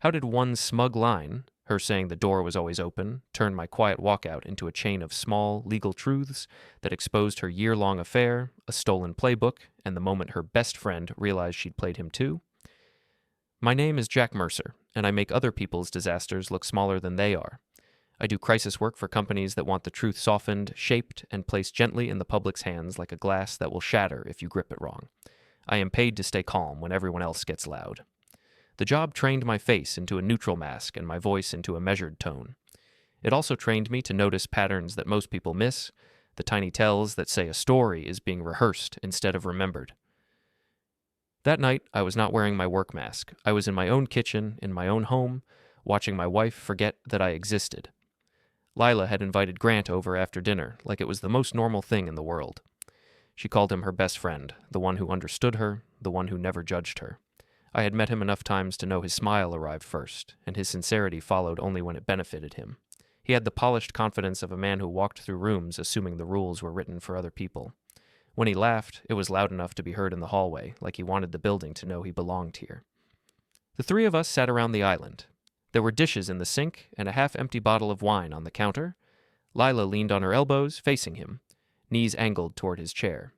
How did one smug line, her saying the door was always open, turn my quiet walkout into a chain of small, legal truths that exposed her year-long affair, a stolen playbook, and the moment her best friend realized she'd played him too? My name is Jack Mercer, and I make other people's disasters look smaller than they are. I do crisis work for companies that want the truth softened, shaped, and placed gently in the public's hands like a glass that will shatter if you grip it wrong. I am paid to stay calm when everyone else gets loud. The job trained my face into a neutral mask and my voice into a measured tone. It also trained me to notice patterns that most people miss, the tiny tells that say a story is being rehearsed instead of remembered. That night, I was not wearing my work mask. I was in my own kitchen, in my own home, watching my wife forget that I existed. Lila had invited Grant over after dinner, like it was the most normal thing in the world. She called him her best friend, the one who understood her, the one who never judged her. I had met him enough times to know his smile arrived first, and his sincerity followed only when it benefited him. He had the polished confidence of a man who walked through rooms assuming the rules were written for other people. When he laughed, it was loud enough to be heard in the hallway, like he wanted the building to know he belonged here. The three of us sat around the island. There were dishes in the sink and a half-empty bottle of wine on the counter. Lila leaned on her elbows, facing him, knees angled toward his chair.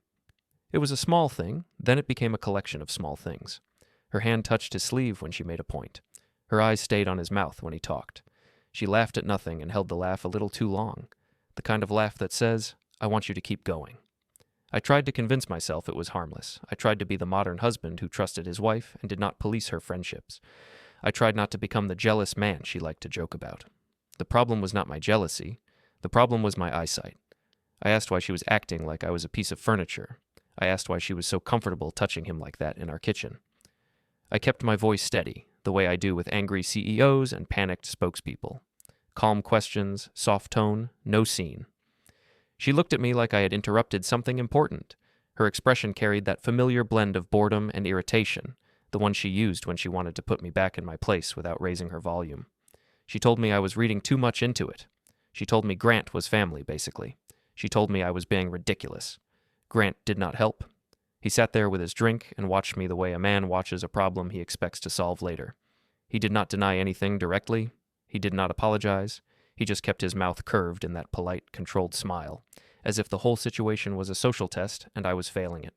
It was a small thing, then it became a collection of small things. Her hand touched his sleeve when she made a point. Her eyes stayed on his mouth when he talked. She laughed at nothing and held the laugh a little too long, the kind of laugh that says, "I want you to keep going." I tried to convince myself it was harmless. I tried to be the modern husband who trusted his wife and did not police her friendships. I tried not to become the jealous man she liked to joke about. The problem was not my jealousy. The problem was my eyesight. I asked why she was acting like I was a piece of furniture. I asked why she was so comfortable touching him like that in our kitchen. I kept my voice steady, the way I do with angry CEOs and panicked spokespeople. Calm questions, soft tone, no scene. She looked at me like I had interrupted something important. Her expression carried that familiar blend of boredom and irritation, the one she used when she wanted to put me back in my place without raising her volume. She told me I was reading too much into it. She told me Grant was family, basically. She told me I was being ridiculous. Grant did not help. He sat there with his drink and watched me the way a man watches a problem he expects to solve later. He did not deny anything directly. He did not apologize. He just kept his mouth curved in that polite, controlled smile, as if the whole situation was a social test and I was failing it.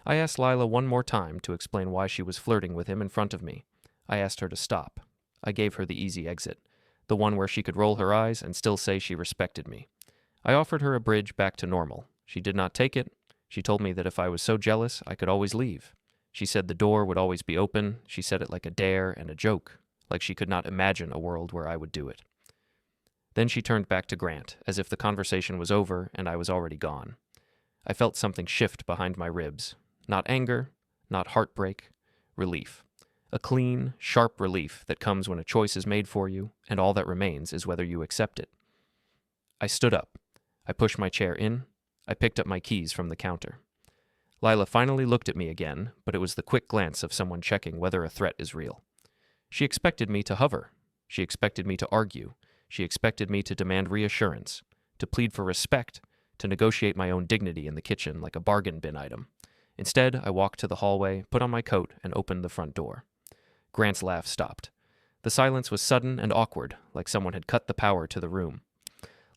I asked Lila one more time to explain why she was flirting with him in front of me. I asked her to stop. I gave her the easy exit, the one where she could roll her eyes and still say she respected me. I offered her a bridge back to normal. She did not take it. She told me that if I was so jealous, I could always leave. She said the door would always be open. She said it like a dare and a joke, like she could not imagine a world where I would do it. Then she turned back to Grant, as if the conversation was over and I was already gone. I felt something shift behind my ribs. Not anger, not heartbreak, relief. A clean, sharp relief that comes when a choice is made for you, and all that remains is whether you accept it. I stood up. I pushed my chair in. I picked up my keys from the counter. Lila finally looked at me again, but it was the quick glance of someone checking whether a threat is real. She expected me to hover. She expected me to argue. She expected me to demand reassurance, to plead for respect, to negotiate my own dignity in the kitchen like a bargain bin item. Instead, I walked to the hallway, put on my coat, and opened the front door. Grant's laugh stopped. The silence was sudden and awkward, like someone had cut the power to the room.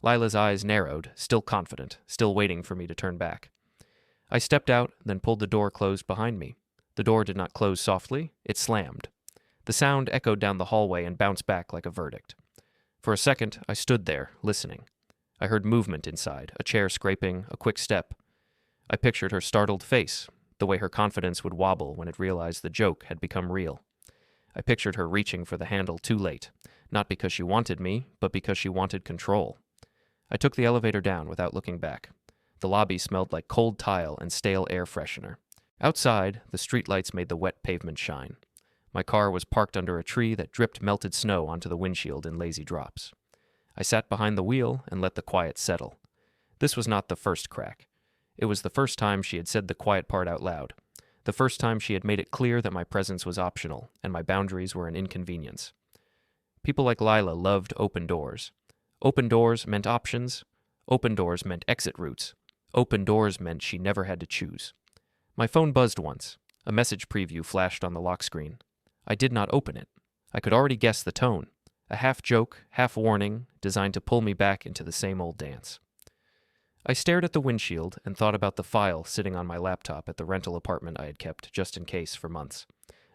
Lila's eyes narrowed, still confident, still waiting for me to turn back. I stepped out, then pulled the door closed behind me. The door did not close softly, it slammed. The sound echoed down the hallway and bounced back like a verdict. For a second, I stood there, listening. I heard movement inside, a chair scraping, a quick step. I pictured her startled face, the way her confidence would wobble when it realized the joke had become real. I pictured her reaching for the handle too late, not because she wanted me, but because she wanted control. I took the elevator down without looking back. The lobby smelled like cold tile and stale air freshener. Outside, the streetlights made the wet pavement shine. My car was parked under a tree that dripped melted snow onto the windshield in lazy drops. I sat behind the wheel and let the quiet settle. This was not the first crack. It was the first time she had said the quiet part out loud. The first time she had made it clear that my presence was optional and my boundaries were an inconvenience. People like Lila loved open doors. Open doors meant options. Open doors meant exit routes. Open doors meant she never had to choose. My phone buzzed once. A message preview flashed on the lock screen. I did not open it. I could already guess the tone, a half-joke, half-warning, designed to pull me back into the same old dance. I stared at the windshield and thought about the file sitting on my laptop at the rental apartment I had kept just in case for months.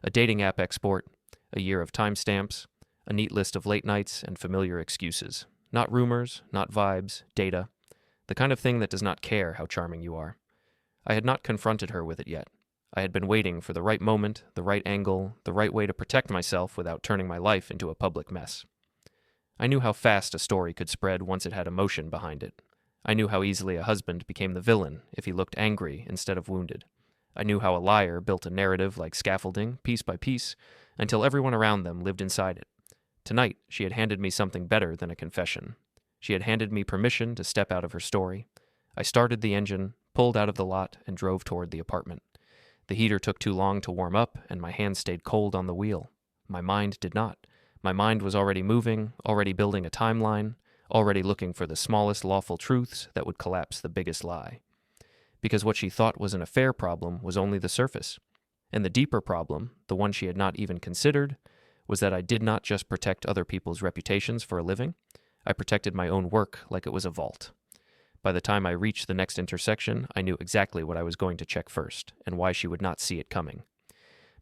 A dating app export, a year of timestamps, a neat list of late nights and familiar excuses. Not rumors, not vibes, data. The kind of thing that does not care how charming you are. I had not confronted her with it yet. I had been waiting for the right moment, the right angle, the right way to protect myself without turning my life into a public mess. I knew how fast a story could spread once it had emotion behind it. I knew how easily a husband became the villain if he looked angry instead of wounded. I knew how a liar built a narrative like scaffolding, piece by piece, until everyone around them lived inside it. Tonight, she had handed me something better than a confession. She had handed me permission to step out of her story. I started the engine, pulled out of the lot, and drove toward the apartment. The heater took too long to warm up, and my hands stayed cold on the wheel. My mind did not. My mind was already moving, already building a timeline, already looking for the smallest lawful truths that would collapse the biggest lie. Because what she thought was an affair problem was only the surface. And the deeper problem, the one she had not even considered, was that I did not just protect other people's reputations for a living. I protected my own work like it was a vault. By the time I reached the next intersection, I knew exactly what I was going to check first, and why she would not see it coming.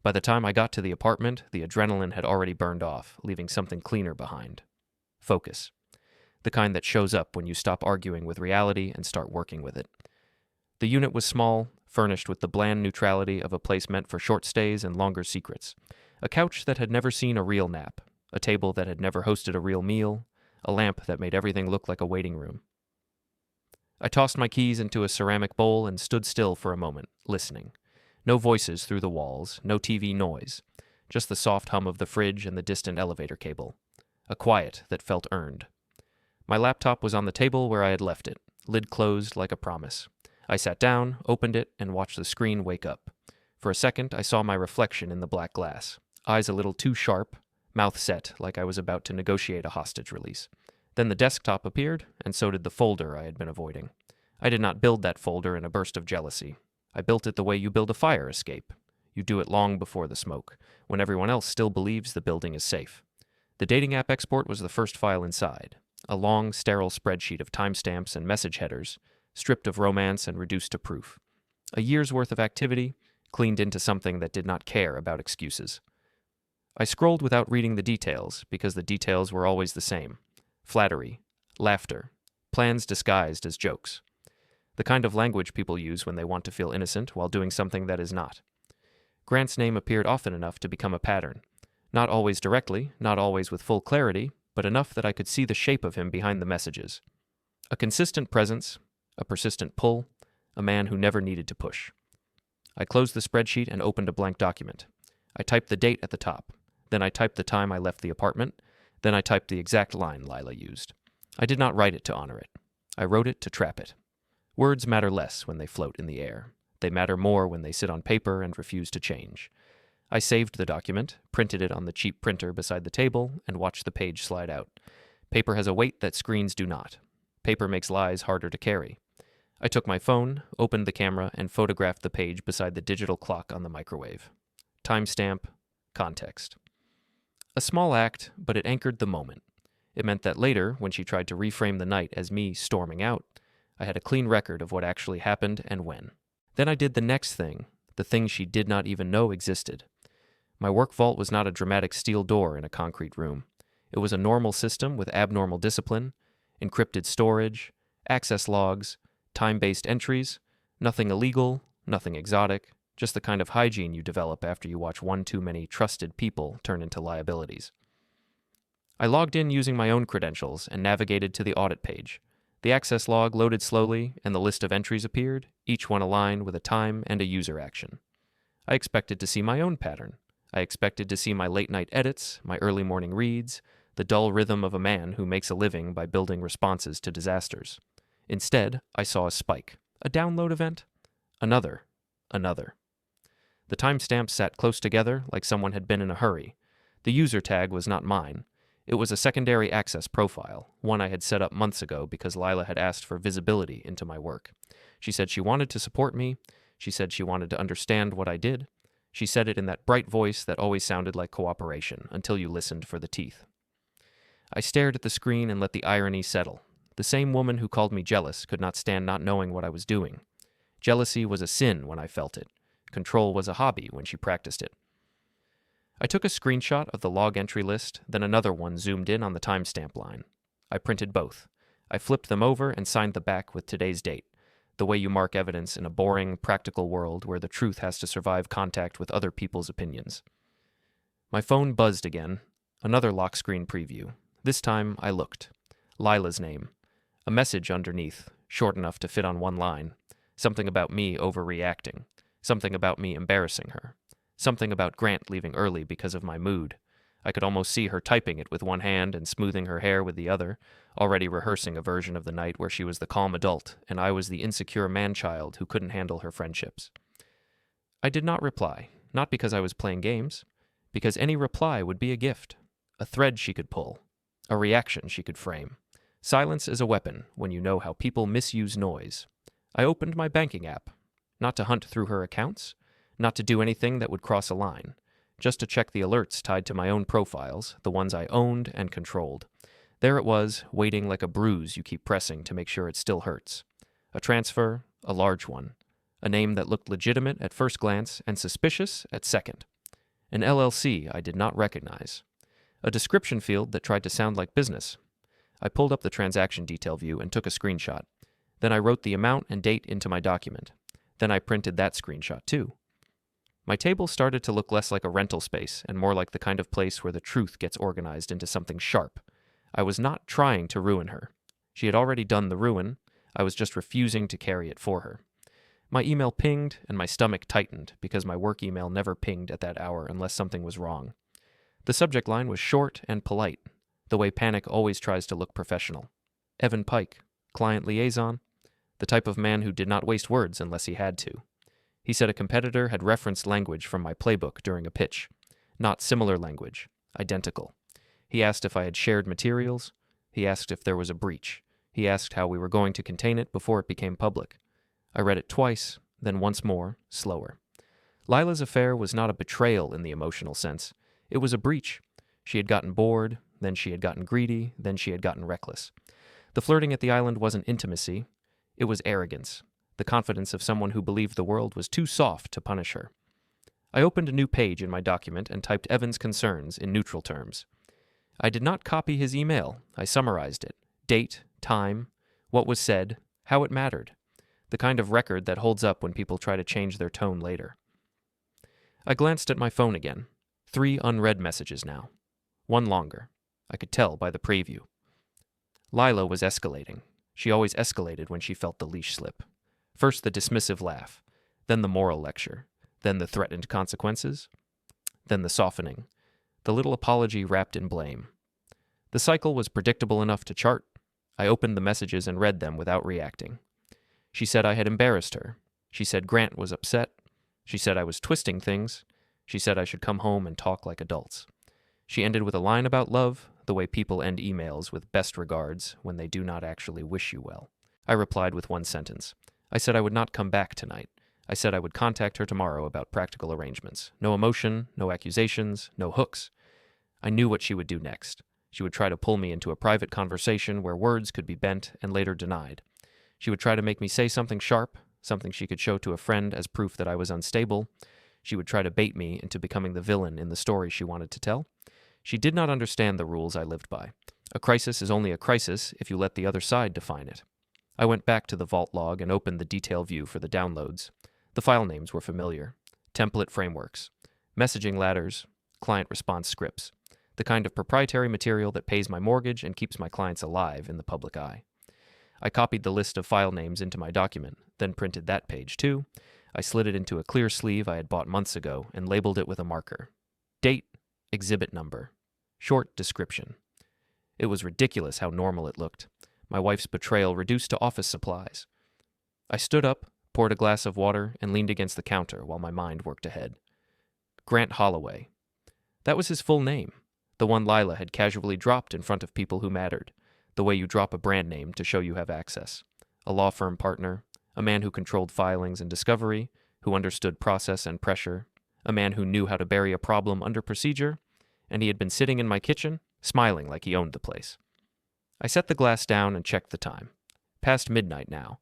By the time I got to the apartment, the adrenaline had already burned off, leaving something cleaner behind. Focus. The kind that shows up when you stop arguing with reality and start working with it. The unit was small, furnished with the bland neutrality of a place meant for short stays and longer secrets. A couch that had never seen a real nap, a table that had never hosted a real meal, a lamp that made everything look like a waiting room. I tossed my keys into a ceramic bowl and stood still for a moment, listening. No voices through the walls, no TV noise, just the soft hum of the fridge and the distant elevator cable. A quiet that felt earned. My laptop was on the table where I had left it, lid closed like a promise. I sat down, opened it, and watched the screen wake up. For a second, I saw my reflection in the black glass, eyes a little too sharp, mouth set like I was about to negotiate a hostage release. Then the desktop appeared, and so did the folder I had been avoiding. I did not build that folder in a burst of jealousy. I built it the way you build a fire escape. You do it long before the smoke, when everyone else still believes the building is safe. The dating app export was the first file inside, a long, sterile spreadsheet of timestamps and message headers, stripped of romance and reduced to proof. A year's worth of activity, cleaned into something that did not care about excuses. I scrolled without reading the details, because the details were always the same. Flattery, laughter, plans disguised as jokes. The kind of language people use when they want to feel innocent while doing something that is not. Grant's name appeared often enough to become a pattern. Not always directly, not always with full clarity, but enough that I could see the shape of him behind the messages. A consistent presence, a persistent pull, a man who never needed to push. I closed the spreadsheet and opened a blank document. I typed the date at the top. Then I typed the time I left the apartment. Then I typed the exact line Lila used. I did not write it to honor it. I wrote it to trap it. Words matter less when they float in the air. They matter more when they sit on paper and refuse to change. I saved the document, printed it on the cheap printer beside the table, and watched the page slide out. Paper has a weight that screens do not. Paper makes lies harder to carry. I took my phone, opened the camera, and photographed the page beside the digital clock on the microwave. Timestamp, context. A small act, but it anchored the moment. It meant that later, when she tried to reframe the night as me storming out, I had a clean record of what actually happened and when. Then I did the next thing, the thing she did not even know existed. My work vault was not a dramatic steel door in a concrete room. It was a normal system with abnormal discipline, encrypted storage, access logs, time-based entries, nothing illegal, nothing exotic, just the kind of hygiene you develop after you watch one too many trusted people turn into liabilities. I logged in using my own credentials and navigated to the audit page. The access log loaded slowly, and the list of entries appeared, each one aligned with a time and a user action. I expected to see my own pattern. I expected to see my late-night edits, my early morning reads, the dull rhythm of a man who makes a living by building responses to disasters. Instead, I saw a spike, a download event, another. The timestamps sat close together like someone had been in a hurry. The user tag was not mine. It was a secondary access profile, one I had set up months ago because Lila had asked for visibility into my work. She said she wanted to support me. She said she wanted to understand what I did. She said it in that bright voice that always sounded like cooperation until you listened for the teeth. I stared at the screen and let the irony settle. The same woman who called me jealous could not stand not knowing what I was doing. Jealousy was a sin when I felt it. Control was a hobby when she practiced it. I took a screenshot of the log entry list, then another one zoomed in on the timestamp line. I printed both. I flipped them over and signed the back with today's date, the way you mark evidence in a boring, practical world where the truth has to survive contact with other people's opinions. My phone buzzed again. Another lock screen preview. This time I looked. Lila's name. A message underneath, short enough to fit on one line. Something about me overreacting. Something about me embarrassing her. Something about Grant leaving early because of my mood. I could almost see her typing it with one hand and smoothing her hair with the other, already rehearsing a version of the night where she was the calm adult and I was the insecure man-child who couldn't handle her friendships. I did not reply, not because I was playing games, because any reply would be a gift, a thread she could pull, a reaction she could frame. Silence is a weapon when you know how people misuse noise. I opened my banking app, not to hunt through her accounts, not to do anything that would cross a line, just to check the alerts tied to my own profiles, the ones I owned and controlled. There it was, waiting like a bruise you keep pressing to make sure it still hurts. A transfer, a large one. A name that looked legitimate at first glance and suspicious at second. An LLC I did not recognize. A description field that tried to sound like business. I pulled up the transaction detail view and took a screenshot. Then I wrote the amount and date into my document. Then I printed that screenshot too. My table started to look less like a rental space and more like the kind of place where the truth gets organized into something sharp. I was not trying to ruin her. She had already done the ruin. I was just refusing to carry it for her. My email pinged and my stomach tightened because my work email never pinged at that hour unless something was wrong. The subject line was short and polite, the way panic always tries to look professional. Evan Pike, client liaison, the type of man who did not waste words unless he had to. He said a competitor had referenced language from my playbook during a pitch. Not similar language, identical. He asked if I had shared materials. He asked if there was a breach. He asked how we were going to contain it before it became public. I read it twice, then once more, slower. Lila's affair was not a betrayal in the emotional sense. It was a breach. She had gotten bored, then she had gotten greedy, then she had gotten reckless. The flirting at the island wasn't intimacy. It was arrogance. The confidence of someone who believed the world was too soft to punish her. I opened a new page in my document and typed Evan's concerns in neutral terms. I did not copy his email. I summarized it. Date, time, what was said, how it mattered. The kind of record that holds up when people try to change their tone later. I glanced at my phone again. 3 unread messages now. One longer. I could tell by the preview. Lila was escalating. She always escalated when she felt the leash slip. First the dismissive laugh, then the moral lecture, then the threatened consequences, then the softening, the little apology wrapped in blame. The cycle was predictable enough to chart. I opened the messages and read them without reacting. She said I had embarrassed her. She said Grant was upset. She said I was twisting things. She said I should come home and talk like adults. She ended with a line about love, the way people end emails with best regards when they do not actually wish you well. I replied with one sentence. I said I would not come back tonight. I said I would contact her tomorrow about practical arrangements. No emotion, no accusations, no hooks. I knew what she would do next. She would try to pull me into a private conversation where words could be bent and later denied. She would try to make me say something sharp, something she could show to a friend as proof that I was unstable. She would try to bait me into becoming the villain in the story she wanted to tell. She did not understand the rules I lived by. A crisis is only a crisis if you let the other side define it. I went back to the vault log and opened the detail view for the downloads. The file names were familiar. Template frameworks, messaging ladders, client response scripts, the kind of proprietary material that pays my mortgage and keeps my clients alive in the public eye. I copied the list of file names into my document, then printed that page too. I slid it into a clear sleeve I had bought months ago and labeled it with a marker. Date, exhibit number, short description. It was ridiculous how normal it looked. My wife's betrayal reduced to office supplies. I stood up, poured a glass of water, and leaned against the counter while my mind worked ahead. Grant Holloway. That was his full name, the one Lila had casually dropped in front of people who mattered, the way you drop a brand name to show you have access. A law firm partner, a man who controlled filings and discovery, who understood process and pressure, a man who knew how to bury a problem under procedure, and he had been sitting in my kitchen, smiling like he owned the place. I set the glass down and checked the time. Past midnight now.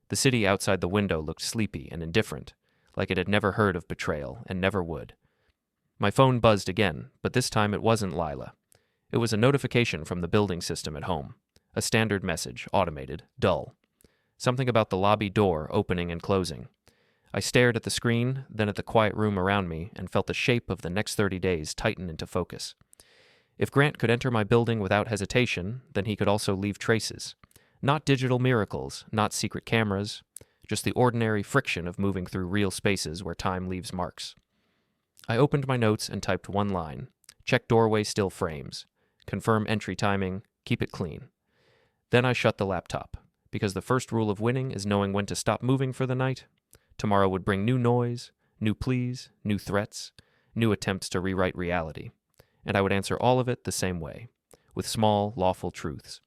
The city outside the window looked sleepy and indifferent, like it had never heard of betrayal and never would. My phone buzzed again, but this time it wasn't Lila. It was a notification from the building system at home. A standard message, automated, dull. Something about the lobby door opening and closing. I stared at the screen, then at the quiet room around me, and felt the shape of the next 30 days tighten into focus. If Grant could enter my building without hesitation, then he could also leave traces. Not digital miracles, not secret cameras, just the ordinary friction of moving through real spaces where time leaves marks. I opened my notes and typed one line. Check doorway still frames. Confirm entry timing. Keep it clean. Then I shut the laptop, because the first rule of winning is knowing when to stop moving for the night. Tomorrow would bring new noise, new pleas, new threats, new attempts to rewrite reality. And I would answer all of it the same way, with small, lawful truths.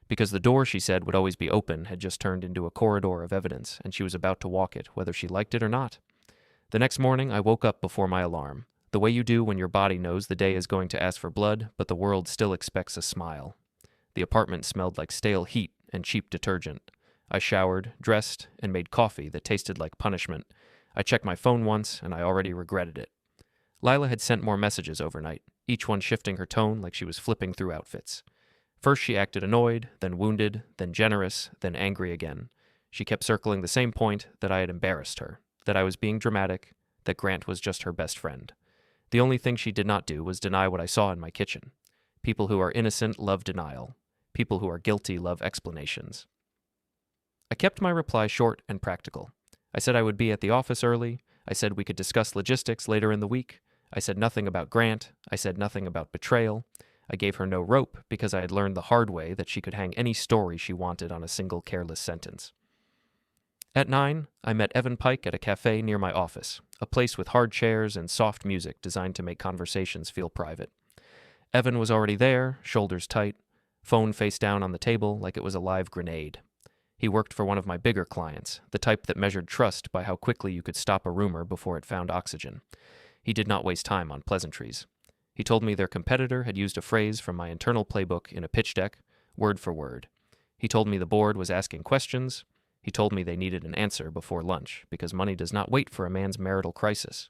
Because the door, she said, would always be open had just turned into a corridor of evidence, and she was about to walk it, whether she liked it or not. The next morning, I woke up before my alarm, the way you do when your body knows the day is going to ask for blood, but the world still expects a smile. The apartment smelled like stale heat and cheap detergent. I showered, dressed, and made coffee that tasted like punishment. I checked my phone once, and I already regretted it. Lila had sent more messages overnight, each one shifting her tone like she was flipping through outfits. First she acted annoyed, then wounded, then generous, then angry again. She kept circling the same point, that I had embarrassed her, that I was being dramatic, that Grant was just her best friend. The only thing she did not do was deny what I saw in my kitchen. People who are innocent love denial. People who are guilty love explanations. I kept my reply short and practical. I said I would be at the office early. I said we could discuss logistics later in the week. I said nothing about Grant. I said nothing about betrayal. I gave her no rope because I had learned the hard way that she could hang any story she wanted on a single careless sentence. At 9, I met Evan Pike at a cafe near my office, a place with hard chairs and soft music designed to make conversations feel private. Evan was already there, shoulders tight, phone face down on the table like it was a live grenade. He worked for one of my bigger clients, the type that measured trust by how quickly you could stop a rumor before it found oxygen. He did not waste time on pleasantries. He told me their competitor had used a phrase from my internal playbook in a pitch deck, word for word. He told me the board was asking questions. He told me they needed an answer before lunch, because money does not wait for a man's marital crisis.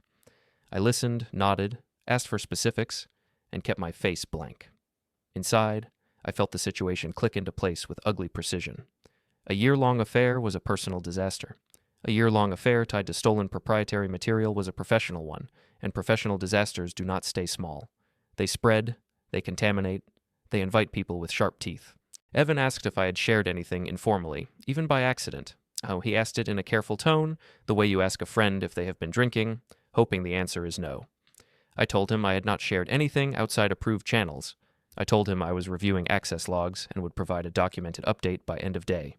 I listened, nodded, asked for specifics, and kept my face blank. Inside, I felt the situation click into place with ugly precision. A year-long affair was a personal disaster. A year-long affair tied to stolen proprietary material was a professional one, and professional disasters do not stay small. They spread, they contaminate, they invite people with sharp teeth. Evan asked if I had shared anything informally, even by accident. He asked it in a careful tone, the way you ask a friend if they have been drinking, hoping the answer is no. I told him I had not shared anything outside approved channels. I told him I was reviewing access logs and would provide a documented update by end of day.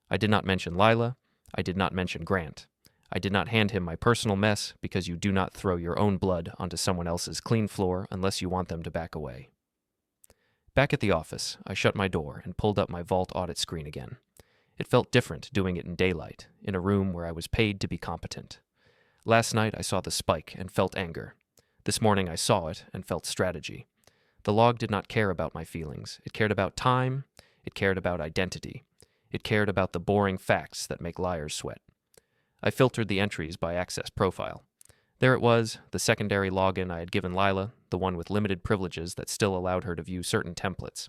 I did not mention Lila. I did not mention Grant. I did not hand him my personal mess because you do not throw your own blood onto someone else's clean floor unless you want them to back away. Back at the office, I shut my door and pulled up my Vault audit screen again. It felt different doing it in daylight, in a room where I was paid to be competent. Last night I saw the spike and felt anger. This morning I saw it and felt strategy. The log did not care about my feelings. It cared about time. It cared about identity. It cared about the boring facts that make liars sweat. I filtered the entries by access profile. There it was, the secondary login I had given Lila, the one with limited privileges that still allowed her to view certain templates.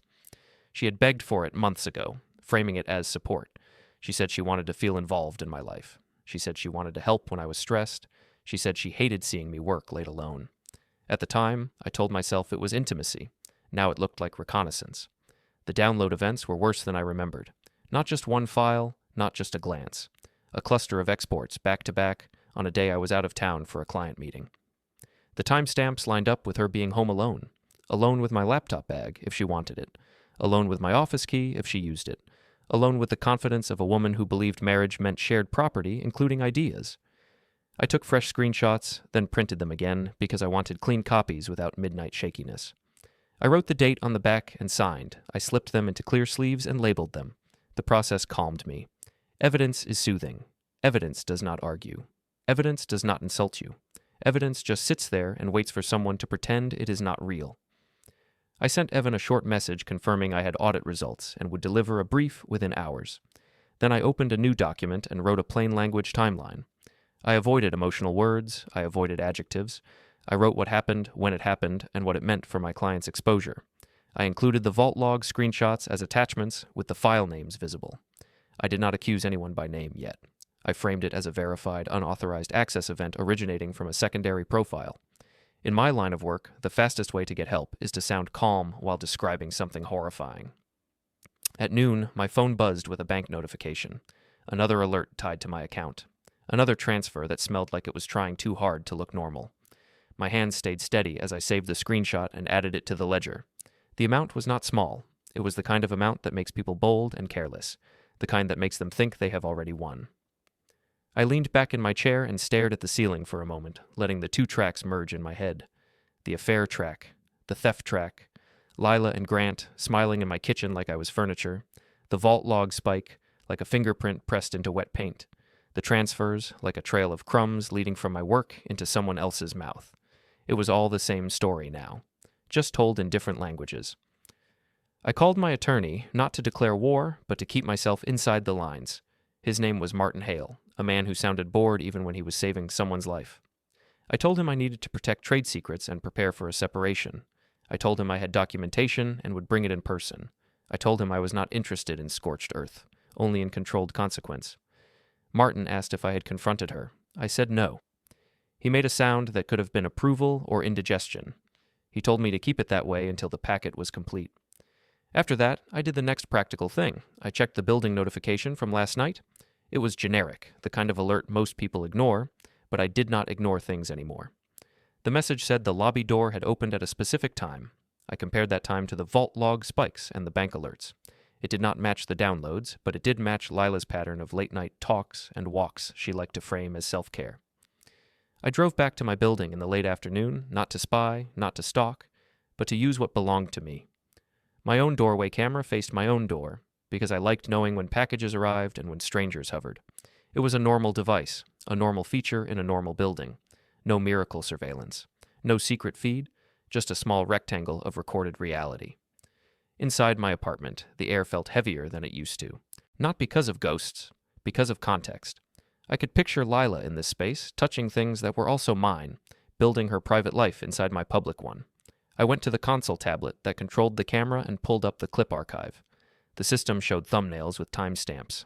She had begged for it months ago, framing it as support. She said she wanted to feel involved in my life. She said she wanted to help when I was stressed. She said she hated seeing me work late alone. At the time, I told myself it was intimacy. Now it looked like reconnaissance. The download events were worse than I remembered. Not just one file, not just a glance. A cluster of exports back to back on a day I was out of town for a client meeting. The timestamps lined up with her being home alone with my laptop bag if she wanted it, alone with my office key if she used it, alone with the confidence of a woman who believed marriage meant shared property, including ideas. I took fresh screenshots, then printed them again because I wanted clean copies without midnight shakiness. I wrote the date on the back and signed. I slipped them into clear sleeves and labeled them. The process calmed me. Evidence is soothing. Evidence does not argue. Evidence does not insult you. Evidence just sits there and waits for someone to pretend it is not real. I sent Evan a short message confirming I had audit results and would deliver a brief within hours. Then I opened a new document and wrote a plain language timeline. I avoided emotional words, I avoided adjectives. I wrote what happened, when it happened, and what it meant for my client's exposure. I included the vault log screenshots as attachments with the file names visible. I did not accuse anyone by name yet. I framed it as a verified, unauthorized access event originating from a secondary profile. In my line of work, the fastest way to get help is to sound calm while describing something horrifying. At noon, my phone buzzed with a bank notification. Another alert tied to my account. Another transfer that smelled like it was trying too hard to look normal. My hands stayed steady as I saved the screenshot and added it to the ledger. The amount was not small. It was the kind of amount that makes people bold and careless, the kind that makes them think they have already won. I leaned back in my chair and stared at the ceiling for a moment, letting the two tracks merge in my head. The affair track, the theft track, Lila and Grant smiling in my kitchen like I was furniture, the vault log spike like a fingerprint pressed into wet paint, the transfers like a trail of crumbs leading from my work into someone else's mouth. It was all the same story now, just told in different languages. I called my attorney, not to declare war, but to keep myself inside the lines. His name was Martin Hale, a man who sounded bored even when he was saving someone's life. I told him I needed to protect trade secrets and prepare for a separation. I told him I had documentation and would bring it in person. I told him I was not interested in scorched earth, only in controlled consequence. Martin asked if I had confronted her. I said no. He made a sound that could have been approval or indigestion. He told me to keep it that way until the packet was complete. After that, I did the next practical thing. I checked the building notification from last night. It was generic, the kind of alert most people ignore, but I did not ignore things anymore. The message said the lobby door had opened at a specific time. I compared that time to the vault log spikes and the bank alerts. It did not match the downloads, but it did match Lila's pattern of late-night talks and walks she liked to frame as self-care. I drove back to my building in the late afternoon, not to spy, not to stalk, but to use what belonged to me. My own doorway camera faced my own door, because I liked knowing when packages arrived and when strangers hovered. It was a normal device, a normal feature in a normal building. No miracle surveillance. No secret feed, just a small rectangle of recorded reality. Inside my apartment, the air felt heavier than it used to. Not because of ghosts, because of context. I could picture Lila in this space, touching things that were also mine, building her private life inside my public one. I went to the console tablet that controlled the camera and pulled up the clip archive. The system showed thumbnails with timestamps.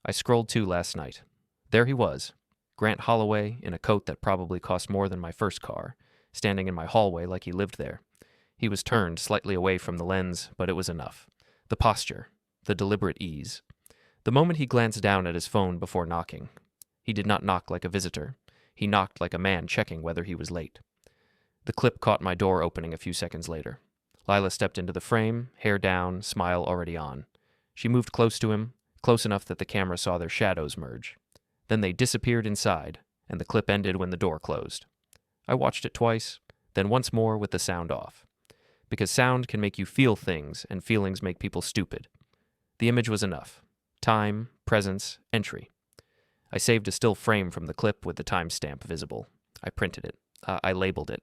I scrolled to last night. There he was, Grant Holloway in a coat that probably cost more than my first car, standing in my hallway like he lived there. He was turned slightly away from the lens, but it was enough. The posture, the deliberate ease. The moment he glanced down at his phone before knocking. He did not knock like a visitor. He knocked like a man checking whether he was late. The clip caught my door opening a few seconds later. Lila stepped into the frame, hair down, smile already on. She moved close to him, close enough that the camera saw their shadows merge. Then they disappeared inside, and the clip ended when the door closed. I watched it twice, then once more with the sound off. Because sound can make you feel things, and feelings make people stupid. The image was enough. Time, presence, entry. I saved a still frame from the clip with the timestamp visible. I printed it. I labeled it.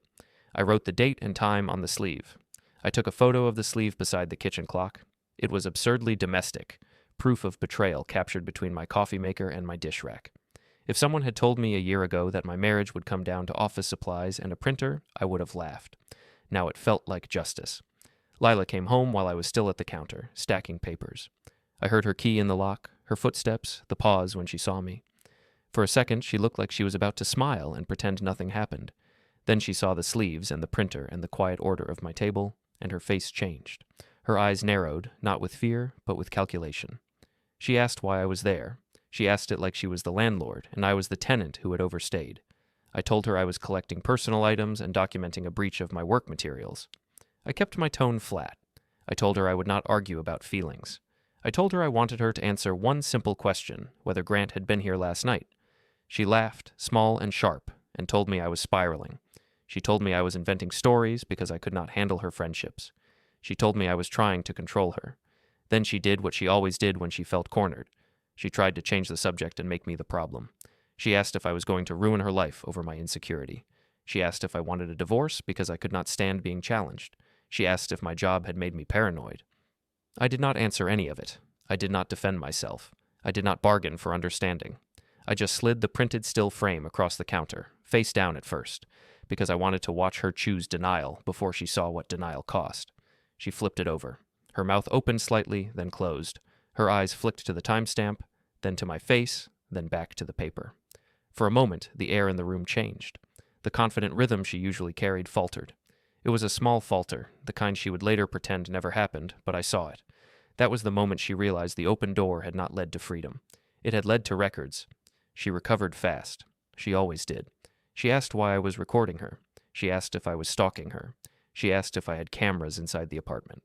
I wrote the date and time on the sleeve. I took a photo of the sleeve beside the kitchen clock. It was absurdly domestic, proof of betrayal captured between my coffee maker and my dish rack. If someone had told me a year ago that my marriage would come down to office supplies and a printer, I would have laughed. Now it felt like justice. Lila came home while I was still at the counter, stacking papers. I heard her key in the lock, her footsteps, the pause when she saw me. For a second, she looked like she was about to smile and pretend nothing happened. Then she saw the sleeves and the printer and the quiet order of my table, and her face changed. Her eyes narrowed, not with fear, but with calculation. She asked why I was there. She asked it like she was the landlord, and I was the tenant who had overstayed. I told her I was collecting personal items and documenting a breach of my work materials. I kept my tone flat. I told her I would not argue about feelings. I told her I wanted her to answer one simple question, whether Grant had been here last night. She laughed, small and sharp, and told me I was spiraling. She told me I was inventing stories because I could not handle her friendships. She told me I was trying to control her. Then she did what she always did when she felt cornered. She tried to change the subject and make me the problem. She asked if I was going to ruin her life over my insecurity. She asked if I wanted a divorce because I could not stand being challenged. She asked if my job had made me paranoid. I did not answer any of it. I did not defend myself. I did not bargain for understanding. I just slid the printed still frame across the counter, face down at first, because I wanted to watch her choose denial before she saw what denial cost. She flipped it over. Her mouth opened slightly, then closed. Her eyes flicked to the timestamp, then to my face, then back to the paper. For a moment, the air in the room changed. The confident rhythm she usually carried faltered. It was a small falter, the kind she would later pretend never happened, but I saw it. That was the moment she realized the open door had not led to freedom. It had led to records. She recovered fast. She always did. She asked why I was recording her. She asked if I was stalking her. She asked if I had cameras inside the apartment.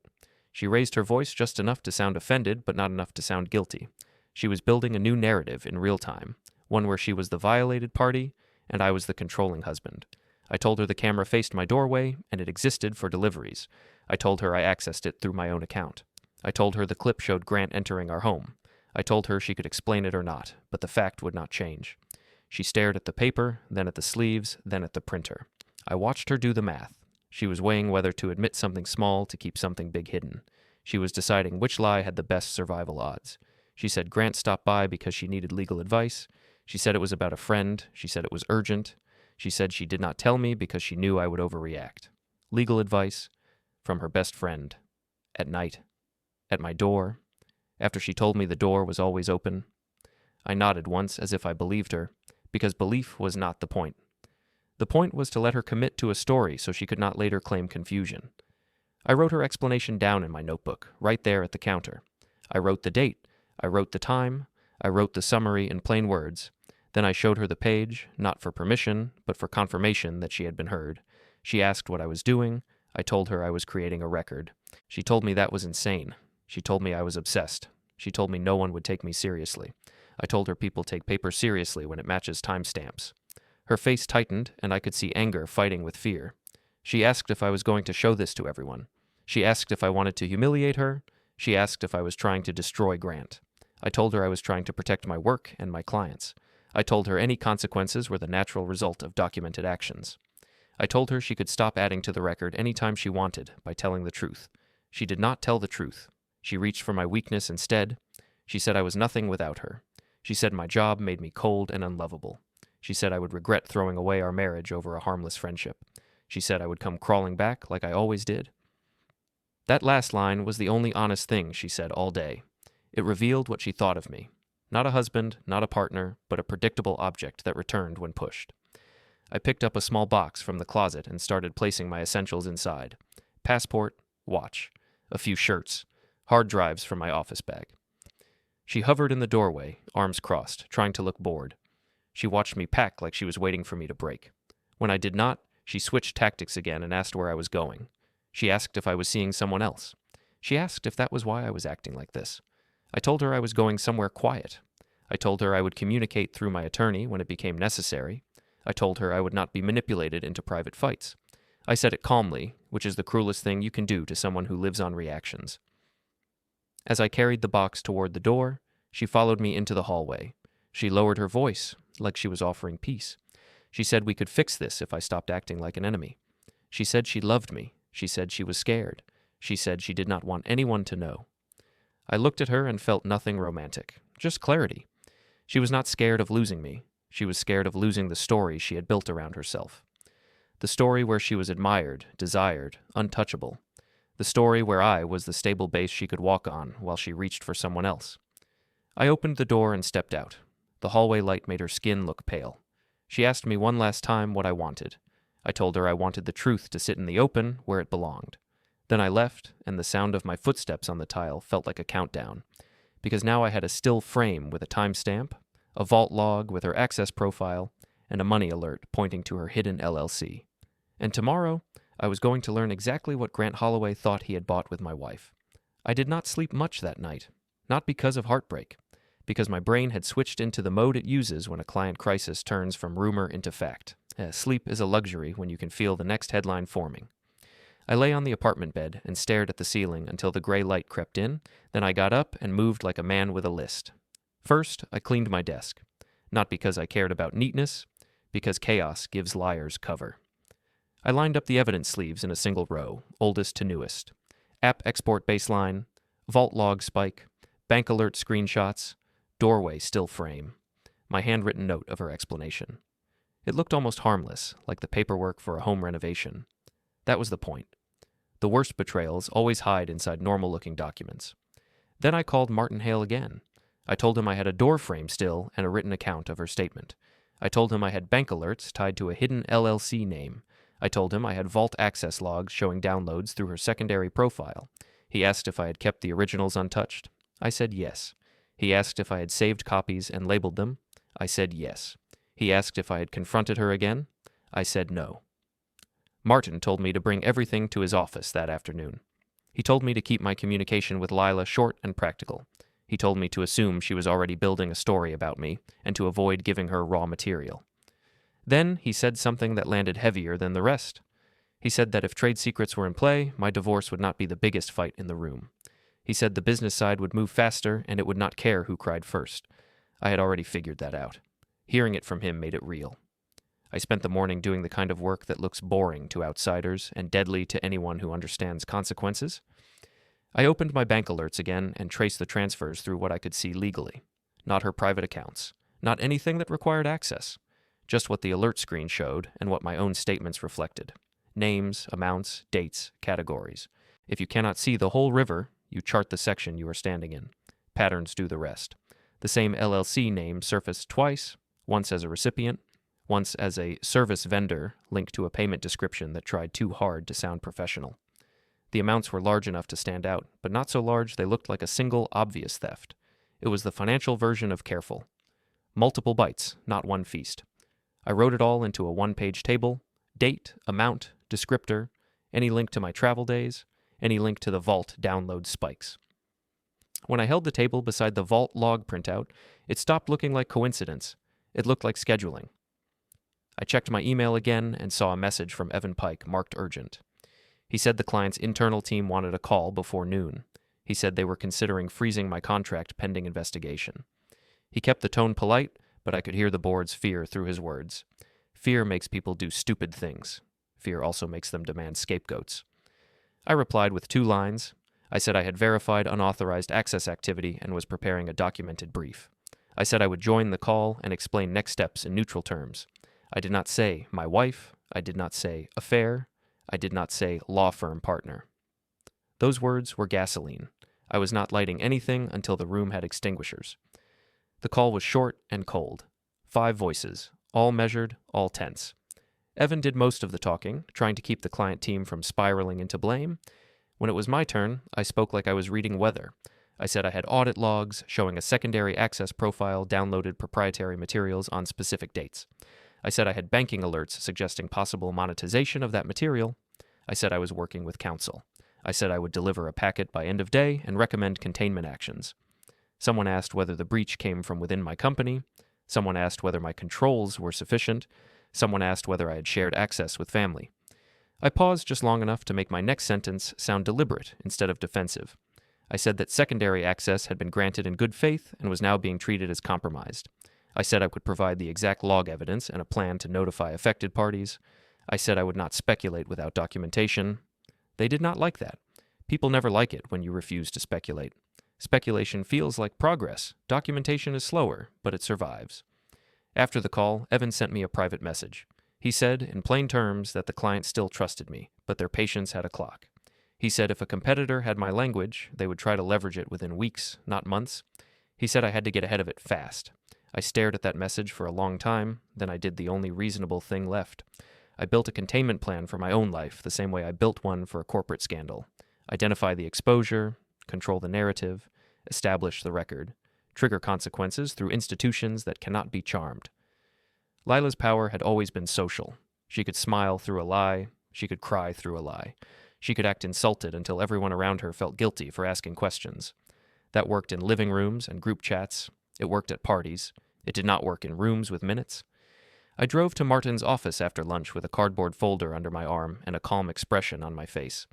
She raised her voice just enough to sound offended, but not enough to sound guilty. She was building a new narrative in real time, one where she was the violated party, and I was the controlling husband. I told her the camera faced my doorway, and it existed for deliveries. I told her I accessed it through my own account. I told her the clip showed Grant entering our home. I told her she could explain it or not, but the fact would not change. She stared at the paper, then at the sleeves, then at the printer. I watched her do the math. She was weighing whether to admit something small to keep something big hidden. She was deciding which lie had the best survival odds. She said Grant stopped by because she needed legal advice. She said it was about a friend. She said it was urgent. She said she did not tell me because she knew I would overreact. Legal advice from her best friend. At night. At my door. After she told me the door was always open. I nodded once as if I believed her, because belief was not the point. The point was to let her commit to a story so she could not later claim confusion. I wrote her explanation down in my notebook, right there at the counter. I wrote the date. I wrote the time. I wrote the summary in plain words. Then I showed her the page, not for permission, but for confirmation that she had been heard. She asked what I was doing. I told her I was creating a record. She told me that was insane. She told me I was obsessed. She told me no one would take me seriously. I told her people take paper seriously when it matches timestamps. Her face tightened, and I could see anger fighting with fear. She asked if I was going to show this to everyone. She asked if I wanted to humiliate her. She asked if I was trying to destroy Grant. I told her I was trying to protect my work and my clients. I told her any consequences were the natural result of documented actions. I told her she could stop adding to the record any time she wanted by telling the truth. She did not tell the truth. She reached for my weakness instead. She said I was nothing without her. She said my job made me cold and unlovable. She said I would regret throwing away our marriage over a harmless friendship. She said I would come crawling back like I always did. That last line was the only honest thing she said all day. It revealed what she thought of me. Not a husband, not a partner, but a predictable object that returned when pushed. I picked up a small box from the closet and started placing my essentials inside. Passport, watch, a few shirts, hard drives from my office bag. She hovered in the doorway, arms crossed, trying to look bored. She watched me pack like she was waiting for me to break. When I did not, she switched tactics again and asked where I was going. She asked if I was seeing someone else. She asked if that was why I was acting like this. I told her I was going somewhere quiet. I told her I would communicate through my attorney when it became necessary. I told her I would not be manipulated into private fights. I said it calmly, which is the cruelest thing you can do to someone who lives on reactions. As I carried the box toward the door, she followed me into the hallway. She lowered her voice, like she was offering peace. She said we could fix this if I stopped acting like an enemy. She said she loved me. She said she was scared. She said she did not want anyone to know. I looked at her and felt nothing romantic, just clarity. She was not scared of losing me. She was scared of losing the story she had built around herself. The story where she was admired, desired, untouchable. The story where I was the stable base she could walk on while she reached for someone else. I opened the door and stepped out. The hallway light made her skin look pale. She asked me one last time what I wanted. I told her I wanted the truth to sit in the open where it belonged. Then I left, and the sound of my footsteps on the tile felt like a countdown, because now I had a still frame with a timestamp, a vault log with her access profile, and a money alert pointing to her hidden LLC. And tomorrow, I was going to learn exactly what Grant Holloway thought he had bought with my wife. I did not sleep much that night, not because of heartbreak, because my brain had switched into the mode it uses when a client crisis turns from rumor into fact. Sleep is a luxury when you can feel the next headline forming. I lay on the apartment bed and stared at the ceiling until the gray light crept in, then I got up and moved like a man with a list. First, I cleaned my desk. Not because I cared about neatness, because chaos gives liars cover. I lined up the evidence sleeves in a single row, oldest to newest. App export baseline, vault log spike, bank alert screenshots, doorway still frame. My handwritten note of her explanation. It looked almost harmless, like the paperwork for a home renovation. That was the point. The worst betrayals always hide inside normal-looking documents. Then I called Martin Hale again. I told him I had a door frame still and a written account of her statement. I told him I had bank alerts tied to a hidden LLC name. I told him I had vault access logs showing downloads through her secondary profile. He asked if I had kept the originals untouched. I said yes. He asked if I had saved copies and labeled them. I said yes. He asked if I had confronted her again. I said no. Martin told me to bring everything to his office that afternoon. He told me to keep my communication with Lila short and practical. He told me to assume she was already building a story about me and to avoid giving her raw material. Then he said something that landed heavier than the rest. He said that if trade secrets were in play, my divorce would not be the biggest fight in the room. He said the business side would move faster and it would not care who cried first. I had already figured that out. Hearing it from him made it real. I spent the morning doing the kind of work that looks boring to outsiders and deadly to anyone who understands consequences. I opened my bank alerts again and traced the transfers through what I could see legally. Not her private accounts. Not anything that required access. Just what the alert screen showed and what my own statements reflected. Names, amounts, dates, categories. If you cannot see the whole river, you chart the section you are standing in. Patterns do the rest. The same LLC name surfaced twice, once as a recipient, once as a service vendor linked to a payment description that tried too hard to sound professional. The amounts were large enough to stand out, but not so large they looked like a single obvious theft. It was the financial version of careful. Multiple bites, not one feast. I wrote it all into a one-page table: date, amount, descriptor, any link to my travel days, any link to the vault download spikes. When I held the table beside the vault log printout, it stopped looking like coincidence. It looked like scheduling. I checked my email again and saw a message from Evan Pike marked urgent. He said the client's internal team wanted a call before noon. He said they were considering freezing my contract pending investigation. He kept the tone polite, but I could hear the board's fear through his words. Fear makes people do stupid things. Fear also makes them demand scapegoats. I replied with 2 lines. I said I had verified unauthorized access activity and was preparing a documented brief. I said I would join the call and explain next steps in neutral terms. I did not say my wife. I did not say affair. I did not say law firm partner. Those words were gasoline. I was not lighting anything until the room had extinguishers. The call was short and cold. 5 voices, all measured, all tense. Evan did most of the talking, trying to keep the client team from spiraling into blame. When it was my turn, I spoke like I was reading weather. I said I had audit logs showing a secondary access profile downloaded proprietary materials on specific dates. I said I had banking alerts suggesting possible monetization of that material. I said I was working with counsel. I said I would deliver a packet by end of day and recommend containment actions. Someone asked whether the breach came from within my company. Someone asked whether my controls were sufficient. Someone asked whether I had shared access with family. I paused just long enough to make my next sentence sound deliberate instead of defensive. I said that secondary access had been granted in good faith and was now being treated as compromised. I said I would provide the exact log evidence and a plan to notify affected parties. I said I would not speculate without documentation. They did not like that. People never like it when you refuse to speculate. Speculation feels like progress. Documentation is slower, but it survives. After the call, Evan sent me a private message. He said, in plain terms, that the client still trusted me, but their patience had a clock. He said if a competitor had my language, they would try to leverage it within weeks, not months. He said I had to get ahead of it fast. I stared at that message for a long time, then I did the only reasonable thing left. I built a containment plan for my own life the same way I built one for a corporate scandal. Identify the exposure, control the narrative, establish the record, trigger consequences through institutions that cannot be charmed. Lila's power had always been social. She could smile through a lie. She could cry through a lie. She could act insulted until everyone around her felt guilty for asking questions. That worked in living rooms and group chats. It worked at parties. It did not work in rooms with minutes. I drove to Martin's office after lunch with a cardboard folder under my arm and a calm expression on my face.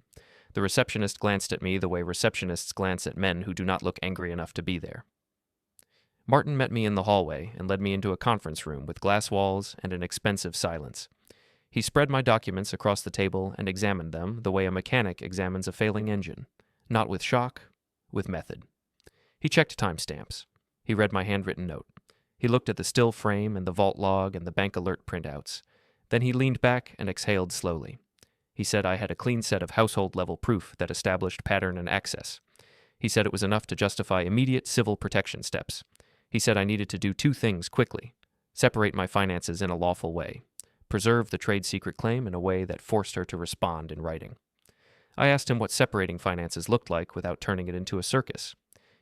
The receptionist glanced at me the way receptionists glance at men who do not look angry enough to be there. Martin met me in the hallway and led me into a conference room with glass walls and an expensive silence. He spread my documents across the table and examined them the way a mechanic examines a failing engine, not with shock, with method. He checked timestamps. He read my handwritten note. He looked at the still frame and the vault log and the bank alert printouts. Then he leaned back and exhaled slowly. He said I had a clean set of household-level proof that established pattern and access. He said it was enough to justify immediate civil protection steps. He said I needed to do two things quickly: separate my finances in a lawful way, preserve the trade secret claim in a way that forced her to respond in writing. I asked him what separating finances looked like without turning it into a circus.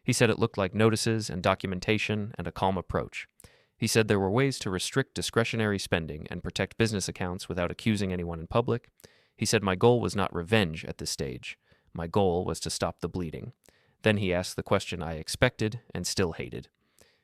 He said it looked like notices and documentation and a calm approach. He said there were ways to restrict discretionary spending and protect business accounts without accusing anyone in public. He said my goal was not revenge at this stage. My goal was to stop the bleeding. Then he asked the question I expected and still hated.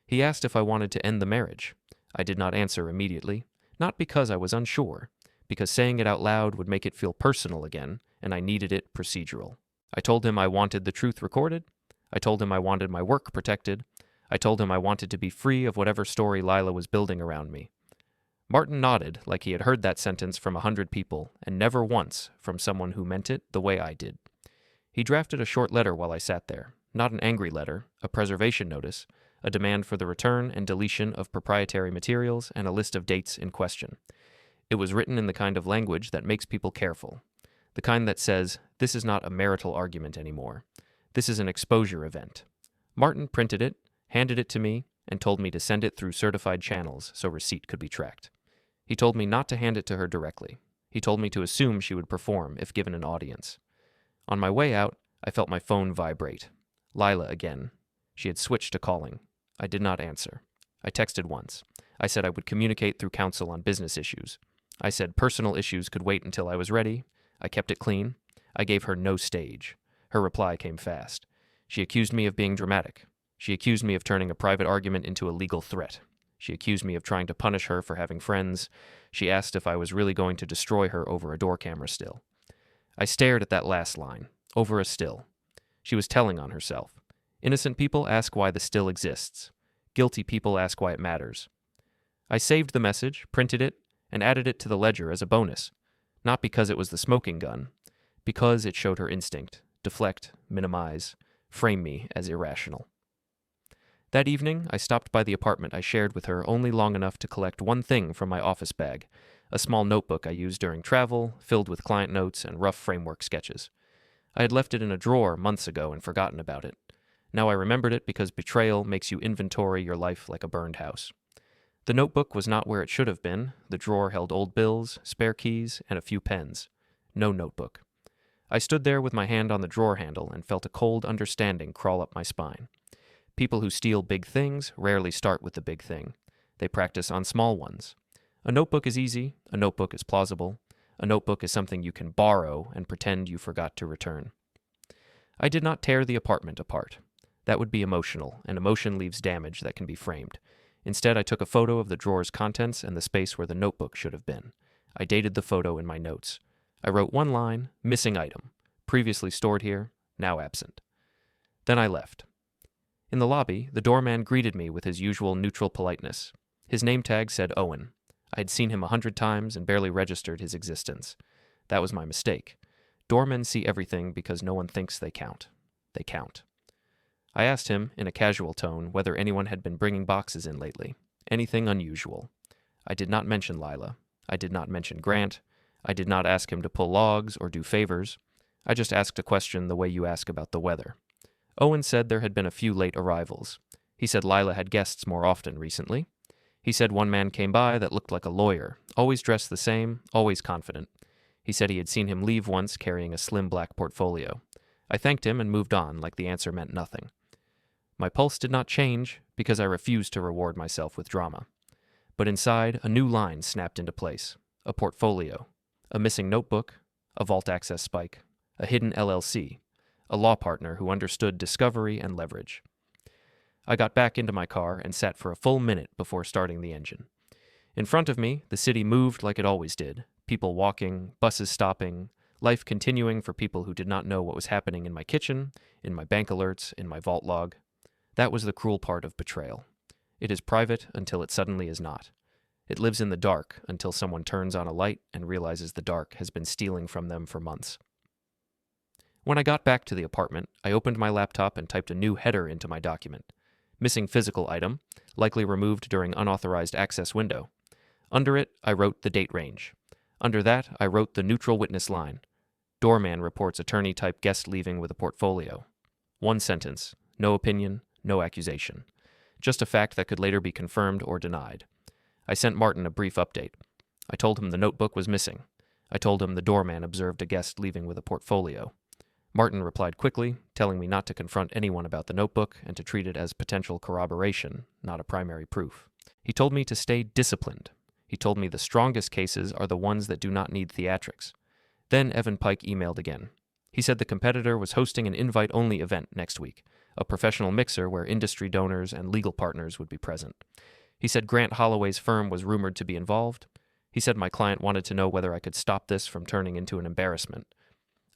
He asked if I wanted to end the marriage. I did not answer immediately, not because I was unsure, because saying it out loud would make it feel personal again, and I needed it procedural. I told him I wanted the truth recorded. I told him I wanted my work protected. I told him I wanted to be free of whatever story Lila was building around me. Martin nodded like he had heard that sentence from 100 people, and never once from someone who meant it the way I did. He drafted a short letter while I sat there, not an angry letter, a preservation notice, a demand for the return and deletion of proprietary materials, and a list of dates in question. It was written in the kind of language that makes people careful, the kind that says, this is not a marital argument anymore. This is an exposure event. Martin printed it, handed it to me, and told me to send it through certified channels so receipt could be tracked. He told me not to hand it to her directly. He told me to assume she would perform if given an audience. On my way out, I felt my phone vibrate. Lila again. She had switched to calling. I did not answer. I texted once. I said I would communicate through counsel on business issues. I said personal issues could wait until I was ready. I kept it clean. I gave her no stage. Her reply came fast. She accused me of being dramatic. She accused me of turning a private argument into a legal threat. She accused me of trying to punish her for having friends. She asked if I was really going to destroy her over a door camera still. I stared at that last line, over a still. She was telling on herself. Innocent people ask why the still exists. Guilty people ask why it matters. I saved the message, printed it, and added it to the ledger as a bonus. Not because it was the smoking gun, because it showed her instinct, deflect, minimize, frame me as irrational. That evening, I stopped by the apartment I shared with her only long enough to collect one thing from my office bag, a small notebook I used during travel, filled with client notes and rough framework sketches. I had left it in a drawer months ago and forgotten about it. Now I remembered it because betrayal makes you inventory your life like a burned house. The notebook was not where it should have been. The drawer held old bills, spare keys, and a few pens. No notebook. I stood there with my hand on the drawer handle and felt a cold understanding crawl up my spine. People who steal big things rarely start with the big thing. They practice on small ones. A notebook is easy. A notebook is plausible. A notebook is something you can borrow and pretend you forgot to return. I did not tear the apartment apart. That would be emotional, and emotion leaves damage that can be framed. Instead, I took a photo of the drawer's contents and the space where the notebook should have been. I dated the photo in my notes. I wrote one line, missing item, previously stored here, now absent. Then I left. In the lobby, the doorman greeted me with his usual neutral politeness. His name tag said Owen. I had seen him 100 times and barely registered his existence. That was my mistake. Doormen see everything because no one thinks they count. They count. I asked him, in a casual tone, whether anyone had been bringing boxes in lately. Anything unusual. I did not mention Lila. I did not mention Grant. I did not ask him to pull logs or do favors. I just asked a question the way you ask about the weather. Owen said there had been a few late arrivals. He said Lila had guests more often recently. He said one man came by that looked like a lawyer, always dressed the same, always confident. He said he had seen him leave once carrying a slim black portfolio. I thanked him and moved on like the answer meant nothing. My pulse did not change because I refused to reward myself with drama. But inside, a new line snapped into place. A portfolio. A missing notebook. A vault access spike. A hidden LLC. A law partner who understood discovery and leverage. I got back into my car and sat for a full minute before starting the engine. In front of me, the city moved like it always did. People walking, buses stopping, life continuing for people who did not know what was happening in my kitchen, in my bank alerts, in my vault log. That was the cruel part of betrayal. It is private until it suddenly is not. It lives in the dark until someone turns on a light and realizes the dark has been stealing from them for months. When I got back to the apartment, I opened my laptop and typed a new header into my document. Missing physical item, likely removed during unauthorized access window. Under it, I wrote the date range. Under that, I wrote the neutral witness line. Doorman reports attorney-type guest leaving with a portfolio. One sentence, no opinion, no accusation. Just a fact that could later be confirmed or denied. I sent Martin a brief update. I told him the notebook was missing. I told him the doorman observed a guest leaving with a portfolio. Martin replied quickly, telling me not to confront anyone about the notebook and to treat it as potential corroboration, not a primary proof. He told me to stay disciplined. He told me the strongest cases are the ones that do not need theatrics. Then Evan Pike emailed again. He said the competitor was hosting an invite-only event next week, a professional mixer where industry donors and legal partners would be present. He said Grant Holloway's firm was rumored to be involved. He said my client wanted to know whether I could stop this from turning into an embarrassment.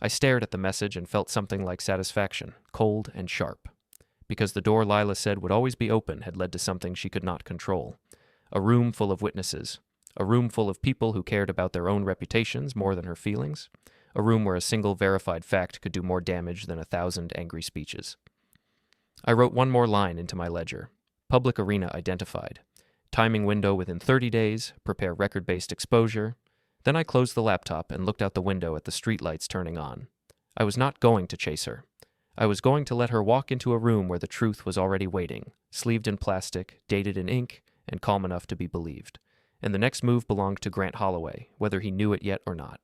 I stared at the message and felt something like satisfaction, cold and sharp. Because the door Lila said would always be open had led to something she could not control. A room full of witnesses. A room full of people who cared about their own reputations more than her feelings. A room where a single verified fact could do more damage than 1,000 angry speeches. I wrote one more line into my ledger. Public arena identified. Timing window within 30 days, prepare record-based exposure. Then I closed the laptop and looked out the window at the streetlights turning on. I was not going to chase her. I was going to let her walk into a room where the truth was already waiting, sleeved in plastic, dated in ink, and calm enough to be believed. And the next move belonged to Grant Holloway, whether he knew it yet or not.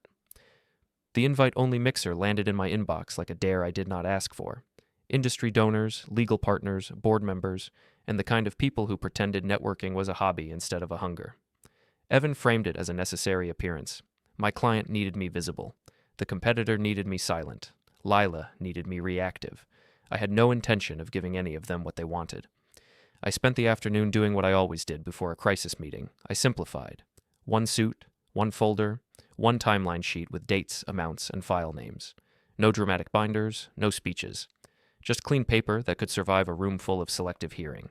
The invite-only mixer landed in my inbox like a dare I did not ask for. Industry donors, legal partners, board members, and the kind of people who pretended networking was a hobby instead of a hunger. Evan framed it as a necessary appearance. My client needed me visible. The competitor needed me silent. Lila needed me reactive. I had no intention of giving any of them what they wanted. I spent the afternoon doing what I always did before a crisis meeting. I simplified. One suit, one folder, one timeline sheet with dates, amounts, and file names. No dramatic binders, no speeches. Just clean paper that could survive a room full of selective hearing.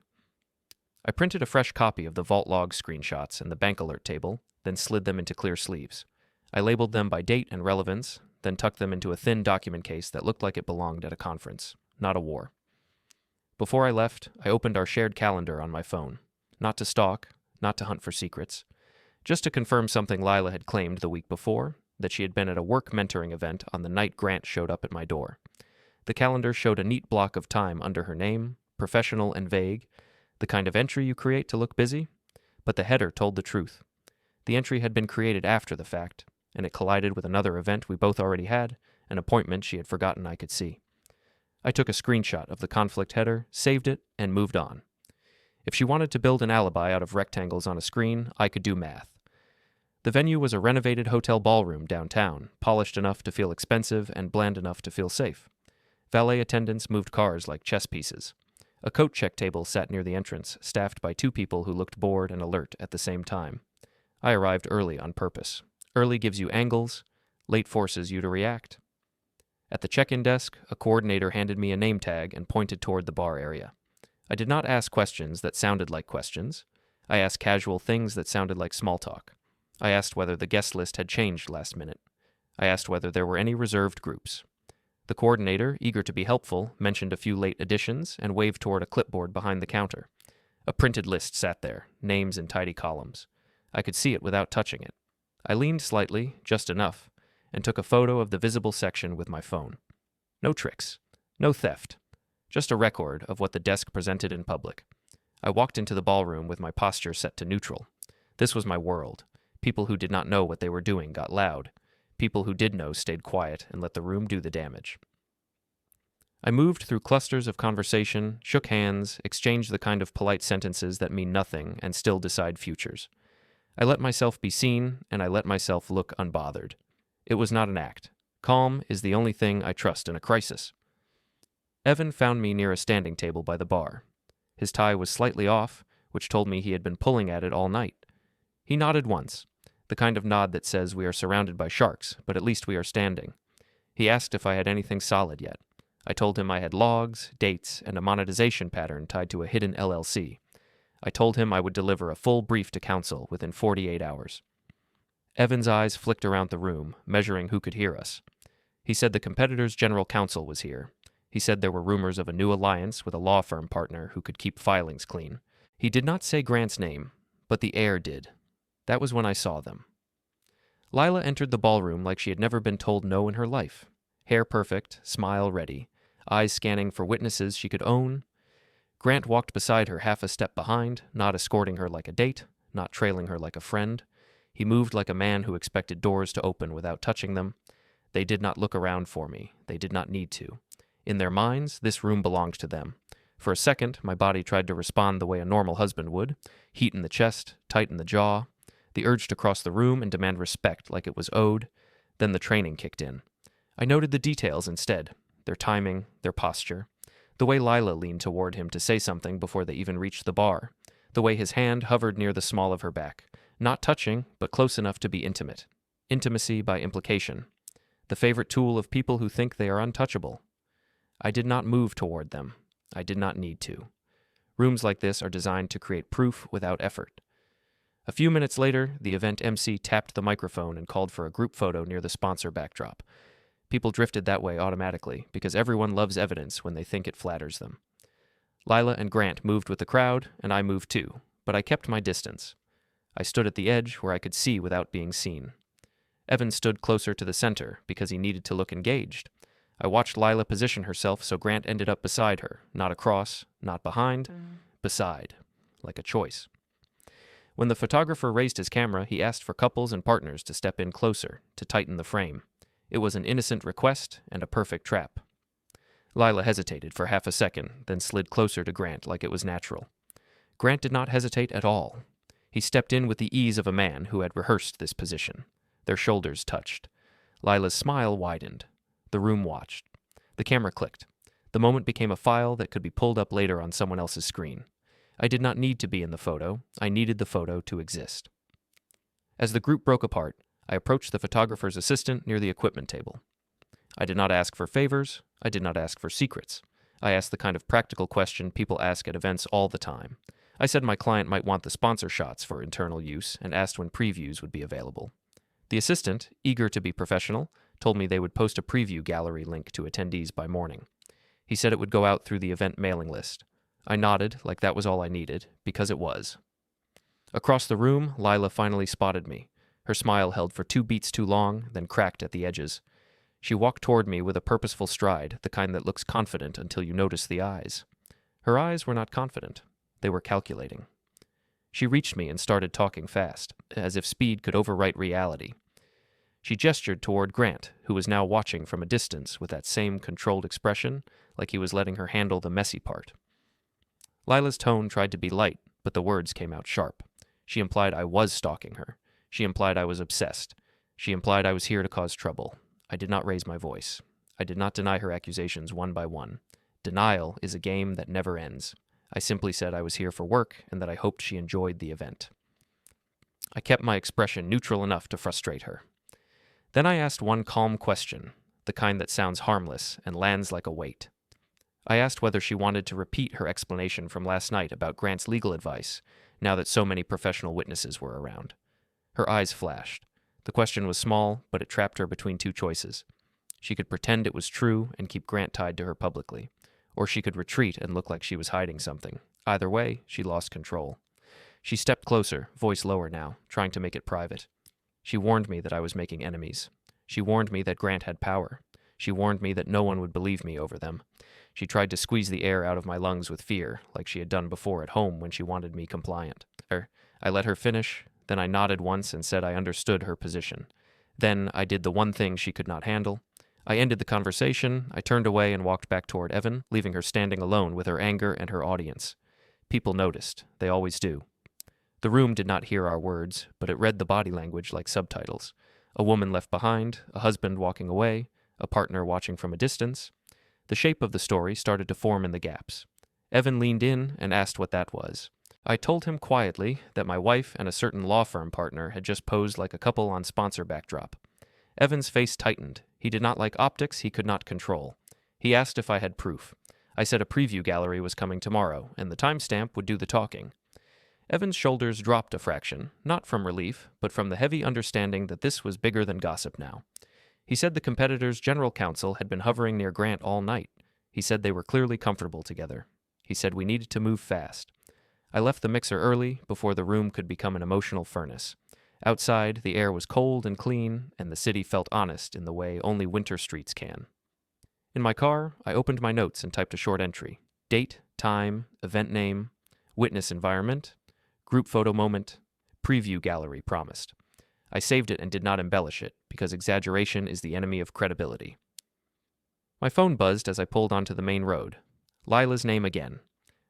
I printed a fresh copy of the vault log screenshots and the bank alert table, then slid them into clear sleeves. I labeled them by date and relevance, then tucked them into a thin document case that looked like it belonged at a conference, not a war. Before I left, I opened our shared calendar on my phone. Not to stalk, not to hunt for secrets. Just to confirm something Lila had claimed the week before, that she had been at a work mentoring event on the night Grant showed up at my door. The calendar showed a neat block of time under her name, professional and vague, the kind of entry you create to look busy, but the header told the truth. The entry had been created after the fact, and it collided with another event we both already had, an appointment she had forgotten I could see. I took a screenshot of the conflict header, saved it, and moved on. If she wanted to build an alibi out of rectangles on a screen, I could do math. The venue was a renovated hotel ballroom downtown, polished enough to feel expensive and bland enough to feel safe. Valet attendants moved cars like chess pieces. A coat check table sat near the entrance, staffed by 2 people who looked bored and alert at the same time. I arrived early on purpose. Early gives you angles, late forces you to react. At the check-in desk, a coordinator handed me a name tag and pointed toward the bar area. I did not ask questions that sounded like questions. I asked casual things that sounded like small talk. I asked whether the guest list had changed last minute. I asked whether there were any reserved groups. The coordinator, eager to be helpful, mentioned a few late additions and waved toward a clipboard behind the counter. A printed list sat there, names in tidy columns. I could see it without touching it. I leaned slightly, just enough, and took a photo of the visible section with my phone. No tricks. No theft. Just a record of what the desk presented in public. I walked into the ballroom with my posture set to neutral. This was my world. People who did not know what they were doing got loud. People who did know stayed quiet and let the room do the damage. I moved through clusters of conversation, shook hands, exchanged the kind of polite sentences that mean nothing and still decide futures. I let myself be seen, and I let myself look unbothered. It was not an act. Calm is the only thing I trust in a crisis. Evan found me near a standing table by the bar. His tie was slightly off, which told me he had been pulling at it all night. He nodded once, the kind of nod that says we are surrounded by sharks, but at least we are standing. He asked if I had anything solid yet. I told him I had logs, dates, and a monetization pattern tied to a hidden LLC. I told him I would deliver a full brief to counsel within 48 hours. Evan's eyes flicked around the room, measuring who could hear us. He said the competitor's general counsel was here. He said there were rumors of a new alliance with a law firm partner who could keep filings clean. He did not say Grant's name, but the air did. That was when I saw them. Lila entered the ballroom like she had never been told no in her life. Hair perfect, smile ready, eyes scanning for witnesses she could own. Grant walked beside her half a step behind, not escorting her like a date, not trailing her like a friend. He moved like a man who expected doors to open without touching them. They did not look around for me. They did not need to. In their minds, this room belonged to them. For a second, my body tried to respond the way a normal husband would. Heat in the chest, tight in the jaw. The urge to cross the room and demand respect like it was owed. Then the training kicked in. I noted the details instead. Their timing, their posture. The way Lila leaned toward him to say something before they even reached the bar. The way his hand hovered near the small of her back. Not touching, but close enough to be intimate. Intimacy by implication. The favorite tool of people who think they are untouchable. I did not move toward them. I did not need to. Rooms like this are designed to create proof without effort. A few minutes later, the event MC tapped the microphone and called for a group photo near the sponsor backdrop. People drifted that way automatically, because everyone loves evidence when they think it flatters them. Lila and Grant moved with the crowd, and I moved too, but I kept my distance. I stood at the edge where I could see without being seen. Evan stood closer to the center because he needed to look engaged. I watched Lila position herself so Grant ended up beside her, not across, not behind, beside, like a choice. When the photographer raised his camera, he asked for couples and partners to step in closer, to tighten the frame. It was an innocent request and a perfect trap. Lila hesitated for half a second, then slid closer to Grant like it was natural. Grant did not hesitate at all. He stepped in with the ease of a man who had rehearsed this position. Their shoulders touched. Lila's smile widened. The room watched. The camera clicked. The moment became a file that could be pulled up later on someone else's screen. I did not need to be in the photo. I needed the photo to exist. As the group broke apart, I approached the photographer's assistant near the equipment table. I did not ask for favors. I did not ask for secrets. I asked the kind of practical question people ask at events all the time. I said my client might want the sponsor shots for internal use and asked when previews would be available. The assistant, eager to be professional, told me they would post a preview gallery link to attendees by morning. He said it would go out through the event mailing list. I nodded like that was all I needed, because it was. Across the room, Lila finally spotted me. Her smile held for 2 beats too long, then cracked at the edges. She walked toward me with a purposeful stride, the kind that looks confident until you notice the eyes. Her eyes were not confident. They were calculating. She reached me and started talking fast, as if speed could overwrite reality. She gestured toward Grant, who was now watching from a distance with that same controlled expression, like he was letting her handle the messy part. Lila's tone tried to be light, but the words came out sharp. She implied I was stalking her. She implied I was obsessed. She implied I was here to cause trouble. I did not raise my voice. I did not deny her accusations one by one. Denial is a game that never ends. I simply said I was here for work and that I hoped she enjoyed the event. I kept my expression neutral enough to frustrate her. Then I asked one calm question, the kind that sounds harmless and lands like a weight. I asked whether she wanted to repeat her explanation from last night about Grant's legal advice, now that so many professional witnesses were around. Her eyes flashed. The question was small, but it trapped her between 2 choices. She could pretend it was true and keep Grant tied to her publicly, or she could retreat and look like she was hiding something. Either way, she lost control. She stepped closer, voice lower now, trying to make it private. She warned me that I was making enemies. She warned me that Grant had power. She warned me that no one would believe me over them. She tried to squeeze the air out of my lungs with fear, like she had done before at home when she wanted me compliant. I let her finish, then I nodded once and said I understood her position. Then I did the one thing she could not handle. I ended the conversation, I turned away and walked back toward Evan, leaving her standing alone with her anger and her audience. People noticed. They always do. The room did not hear our words, but it read the body language like subtitles. A woman left behind, a husband walking away, a partner watching from a distance. The shape of the story started to form in the gaps. Evan leaned in and asked what that was. I told him quietly that my wife and a certain law firm partner had just posed like a couple on sponsor backdrop. Evan's face tightened. He did not like optics he could not control. He asked if I had proof. I said a preview gallery was coming tomorrow, and the timestamp would do the talking. Evan's shoulders dropped a fraction, not from relief, but from the heavy understanding that this was bigger than gossip now. He said the competitor's general counsel had been hovering near Grant all night. He said they were clearly comfortable together. He said we needed to move fast. I left the mixer early, before the room could become an emotional furnace. Outside, the air was cold and clean, and the city felt honest in the way only winter streets can. In my car, I opened my notes and typed a short entry. Date, time, event name, witness environment, group photo moment, preview gallery promised. I saved it and did not embellish it, because exaggeration is the enemy of credibility. My phone buzzed as I pulled onto the main road. Lila's name again.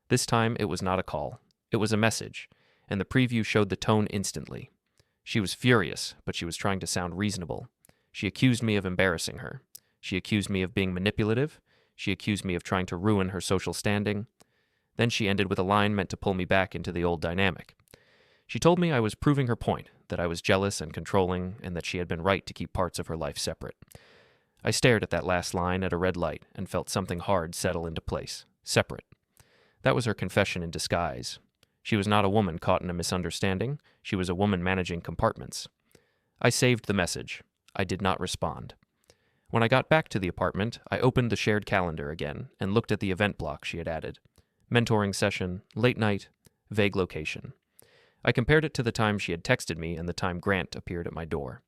This time it was not a call. It was a message, and the preview showed the tone instantly. She was furious, but she was trying to sound reasonable. She accused me of embarrassing her. She accused me of being manipulative. She accused me of trying to ruin her social standing. Then she ended with a line meant to pull me back into the old dynamic. She told me I was proving her point, that I was jealous and controlling, and that she had been right to keep parts of her life separate. I stared at that last line at a red light and felt something hard settle into place. Separate. That was her confession in disguise. She was not a woman caught in a misunderstanding. She was a woman managing compartments. I saved the message. I did not respond. When I got back to the apartment, I opened the shared calendar again and looked at the event block she had added. Mentoring session, late night, vague location. I compared it to the time she had texted me and the time Grant appeared at my door.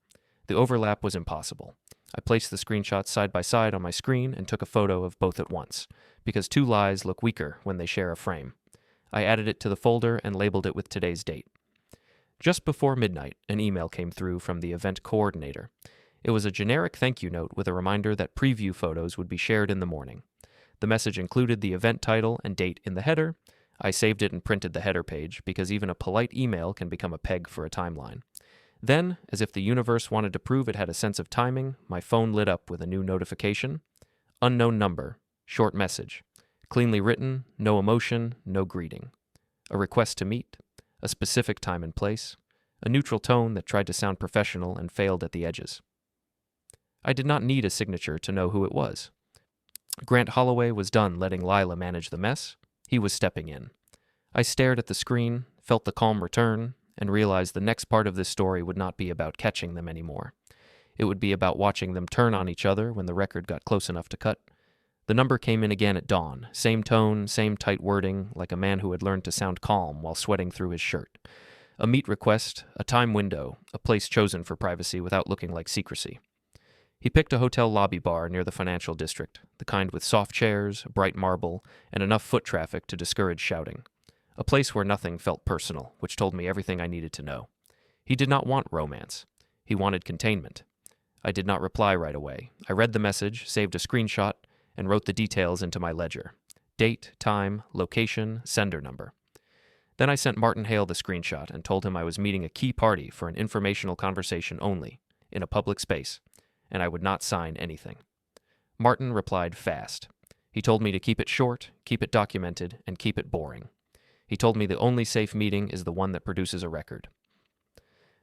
The overlap was impossible. I placed the screenshots side by side on my screen and took a photo of both at once, because two lies look weaker when they share a frame. I added it to the folder and labeled it with today's date. Just before midnight, an email came through from the event coordinator. It was a generic thank you note with a reminder that preview photos would be shared in the morning. The message included the event title and date in the header. I saved it and printed the header page because even a polite email can become a peg for a timeline. Then, as if the universe wanted to prove it had a sense of timing, my phone lit up with a new notification. Unknown number. Short message. Cleanly written, no emotion, no greeting. A request to meet. A specific time and place. A neutral tone that tried to sound professional and failed at the edges. I did not need a signature to know who it was. Grant Holloway was done letting Lila manage the mess. He was stepping in. I stared at the screen, felt the calm return, and realized the next part of this story would not be about catching them anymore. It would be about watching them turn on each other when the record got close enough to cut. The number came in again at dawn, same tone, same tight wording, like a man who had learned to sound calm while sweating through his shirt. A meet request, a time window, a place chosen for privacy without looking like secrecy. He picked a hotel lobby bar near the financial district, the kind with soft chairs, bright marble, and enough foot traffic to discourage shouting. A place where nothing felt personal, which told me everything I needed to know. He did not want romance. He wanted containment. I did not reply right away. I read the message, saved a screenshot, and wrote the details into my ledger. Date, time, location, sender number. Then I sent Martin Hale the screenshot and told him I was meeting a key party for an informational conversation only, in a public space, and I would not sign anything. Martin replied fast. He told me to keep it short, keep it documented, and keep it boring. He told me the only safe meeting is the one that produces a record.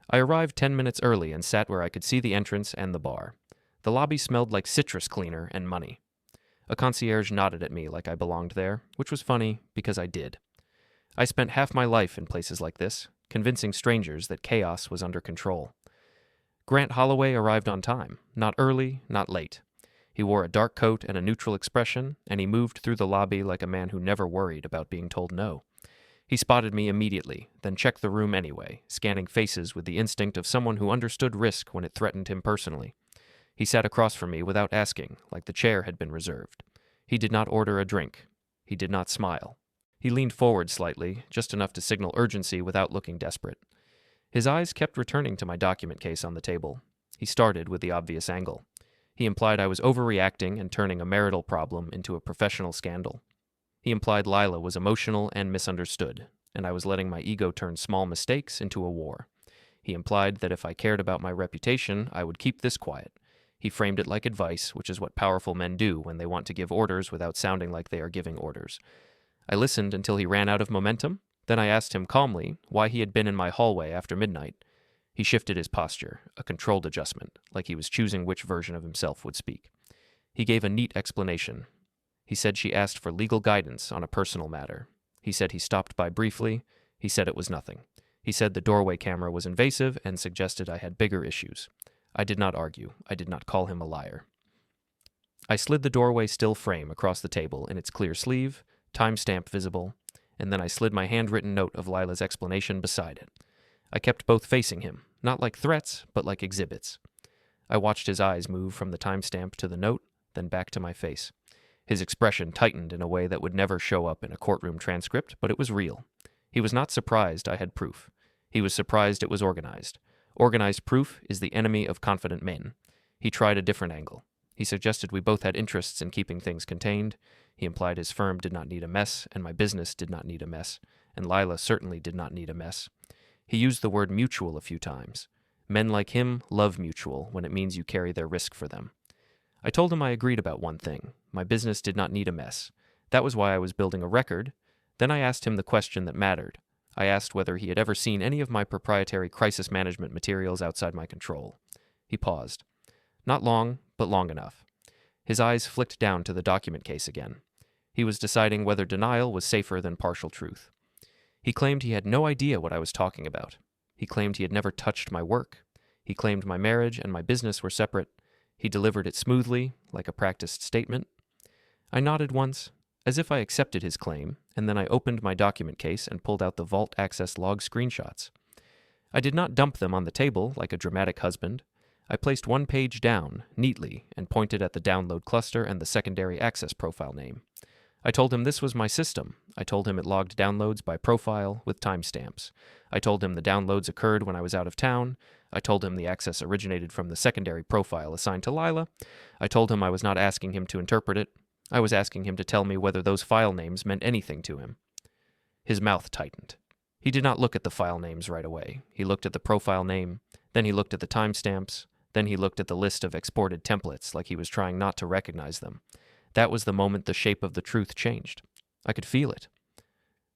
I arrived 10 minutes early and sat where I could see the entrance and the bar. The lobby smelled like citrus cleaner and money. A concierge nodded at me like I belonged there, which was funny because I did. I spent half my life in places like this, convincing strangers that chaos was under control. Grant Holloway arrived on time, not early, not late. He wore a dark coat and a neutral expression, and he moved through the lobby like a man who never worried about being told no. He spotted me immediately, then checked the room anyway, scanning faces with the instinct of someone who understood risk when it threatened him personally. He sat across from me without asking, like the chair had been reserved. He did not order a drink. He did not smile. He leaned forward slightly, just enough to signal urgency without looking desperate. His eyes kept returning to my document case on the table. He started with the obvious angle. He implied I was overreacting and turning a marital problem into a professional scandal. He implied Lila was emotional and misunderstood, and I was letting my ego turn small mistakes into a war. He implied that if I cared about my reputation, I would keep this quiet. He framed it like advice, which is what powerful men do when they want to give orders without sounding like they are giving orders. I listened until he ran out of momentum. Then I asked him calmly why he had been in my hallway after midnight. He shifted his posture, a controlled adjustment, like he was choosing which version of himself would speak. He gave a neat explanation. He said she asked for legal guidance on a personal matter. He said he stopped by briefly. He said it was nothing. He said the doorway camera was invasive and suggested I had bigger issues. I did not argue. I did not call him a liar. I slid the doorway still frame across the table in its clear sleeve, timestamp visible, and then I slid my handwritten note of Lila's explanation beside it. I kept both facing him, not like threats, but like exhibits. I watched his eyes move from the timestamp to the note, then back to my face. His expression tightened in a way that would never show up in a courtroom transcript, but it was real. He was not surprised I had proof. He was surprised it was organized. Organized proof is the enemy of confident men. He tried a different angle. He suggested we both had interests in keeping things contained. He implied his firm did not need a mess, and my business did not need a mess, and Lila certainly did not need a mess. He used the word mutual a few times. Men like him love mutual when it means you carry their risk for them. I told him I agreed about one thing. My business did not need a mess. That was why I was building a record. Then I asked him the question that mattered. I asked whether he had ever seen any of my proprietary crisis management materials outside my control. He paused. Not long, but long enough. His eyes flicked down to the document case again. He was deciding whether denial was safer than partial truth. He claimed he had no idea what I was talking about. He claimed he had never touched my work. He claimed my marriage and my business were separate. He delivered it smoothly, like a practiced statement. I nodded once, as if I accepted his claim, and then I opened my document case and pulled out the Vault Access log screenshots. I did not dump them on the table like a dramatic husband. I placed one page down, neatly, and pointed at the download cluster and the secondary access profile name. I told him this was my system. I told him it logged downloads by profile with timestamps. I told him the downloads occurred when I was out of town. I told him the access originated from the secondary profile assigned to Lila. I told him I was not asking him to interpret it. I was asking him to tell me whether those file names meant anything to him. His mouth tightened. He did not look at the file names right away. He looked at the profile name, then he looked at the timestamps, then he looked at the list of exported templates like he was trying not to recognize them. That was the moment the shape of the truth changed. I could feel it.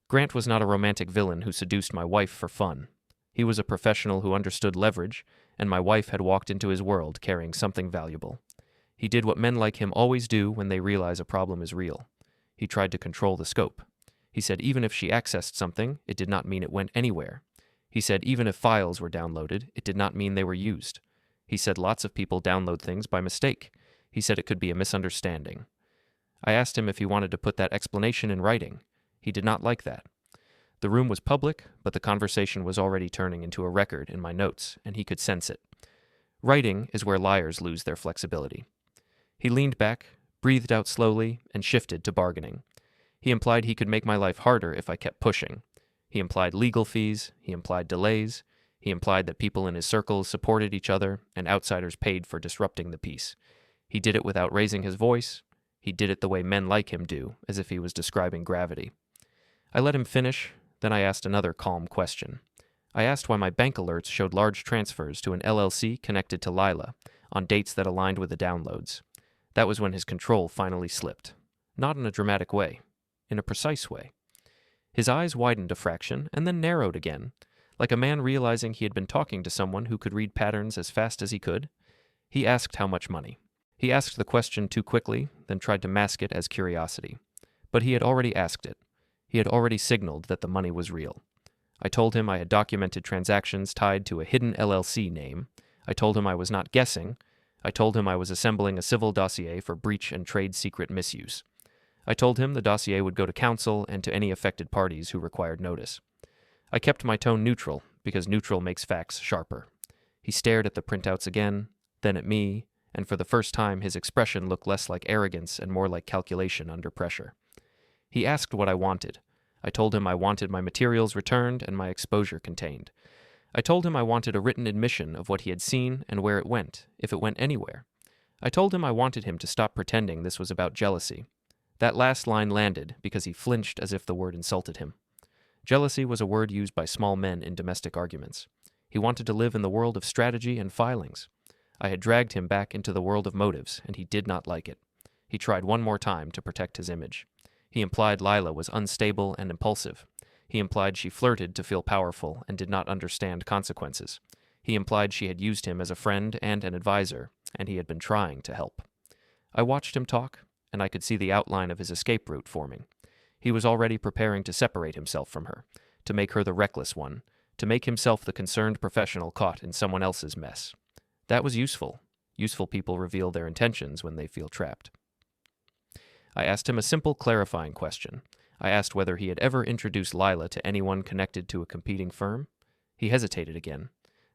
Grant was not a romantic villain who seduced my wife for fun. He was a professional who understood leverage, and my wife had walked into his world carrying something valuable. He did what men like him always do when they realize a problem is real. He tried to control the scope. He said even if she accessed something, it did not mean it went anywhere. He said even if files were downloaded, it did not mean they were used. He said lots of people download things by mistake. He said it could be a misunderstanding. I asked him if he wanted to put that explanation in writing. He did not like that. The room was public, but the conversation was already turning into a record in my notes, and he could sense it. Writing is where liars lose their flexibility. He leaned back, breathed out slowly, and shifted to bargaining. He implied he could make my life harder if I kept pushing. He implied legal fees. He implied delays. He implied that people in his circles supported each other, and outsiders paid for disrupting the peace. He did it without raising his voice. He did it the way men like him do, as if he was describing gravity. I let him finish, then I asked another calm question. I asked why my bank alerts showed large transfers to an LLC connected to Lila, on dates that aligned with the downloads. That was when his control finally slipped. Not in a dramatic way, in a precise way. His eyes widened a fraction, and then narrowed again, like a man realizing he had been talking to someone who could read patterns as fast as he could. He asked how much money. He asked the question too quickly, then tried to mask it as curiosity. But he had already asked it. He had already signaled that the money was real. I told him I had documented transactions tied to a hidden LLC name. I told him I was not guessing. I told him I was assembling a civil dossier for breach and trade secret misuse. I told him the dossier would go to counsel and to any affected parties who required notice. I kept my tone neutral, because neutral makes facts sharper. He stared at the printouts again, then at me, and for the first time his expression looked less like arrogance and more like calculation under pressure. He asked what I wanted. I told him I wanted my materials returned and my exposure contained. I told him I wanted a written admission of what he had seen and where it went, if it went anywhere. I told him I wanted him to stop pretending this was about jealousy. That last line landed because he flinched as if the word insulted him. Jealousy was a word used by small men in domestic arguments. He wanted to live in the world of strategy and filings. I had dragged him back into the world of motives, and he did not like it. He tried one more time to protect his image. He implied Lila was unstable and impulsive. He implied she flirted to feel powerful and did not understand consequences. He implied she had used him as a friend and an advisor, and he had been trying to help. I watched him talk, and I could see the outline of his escape route forming. He was already preparing to separate himself from her, to make her the reckless one, to make himself the concerned professional caught in someone else's mess. That was useful. Useful people reveal their intentions when they feel trapped. I asked him a simple clarifying question. I asked whether he had ever introduced Lila to anyone connected to a competing firm. He hesitated again.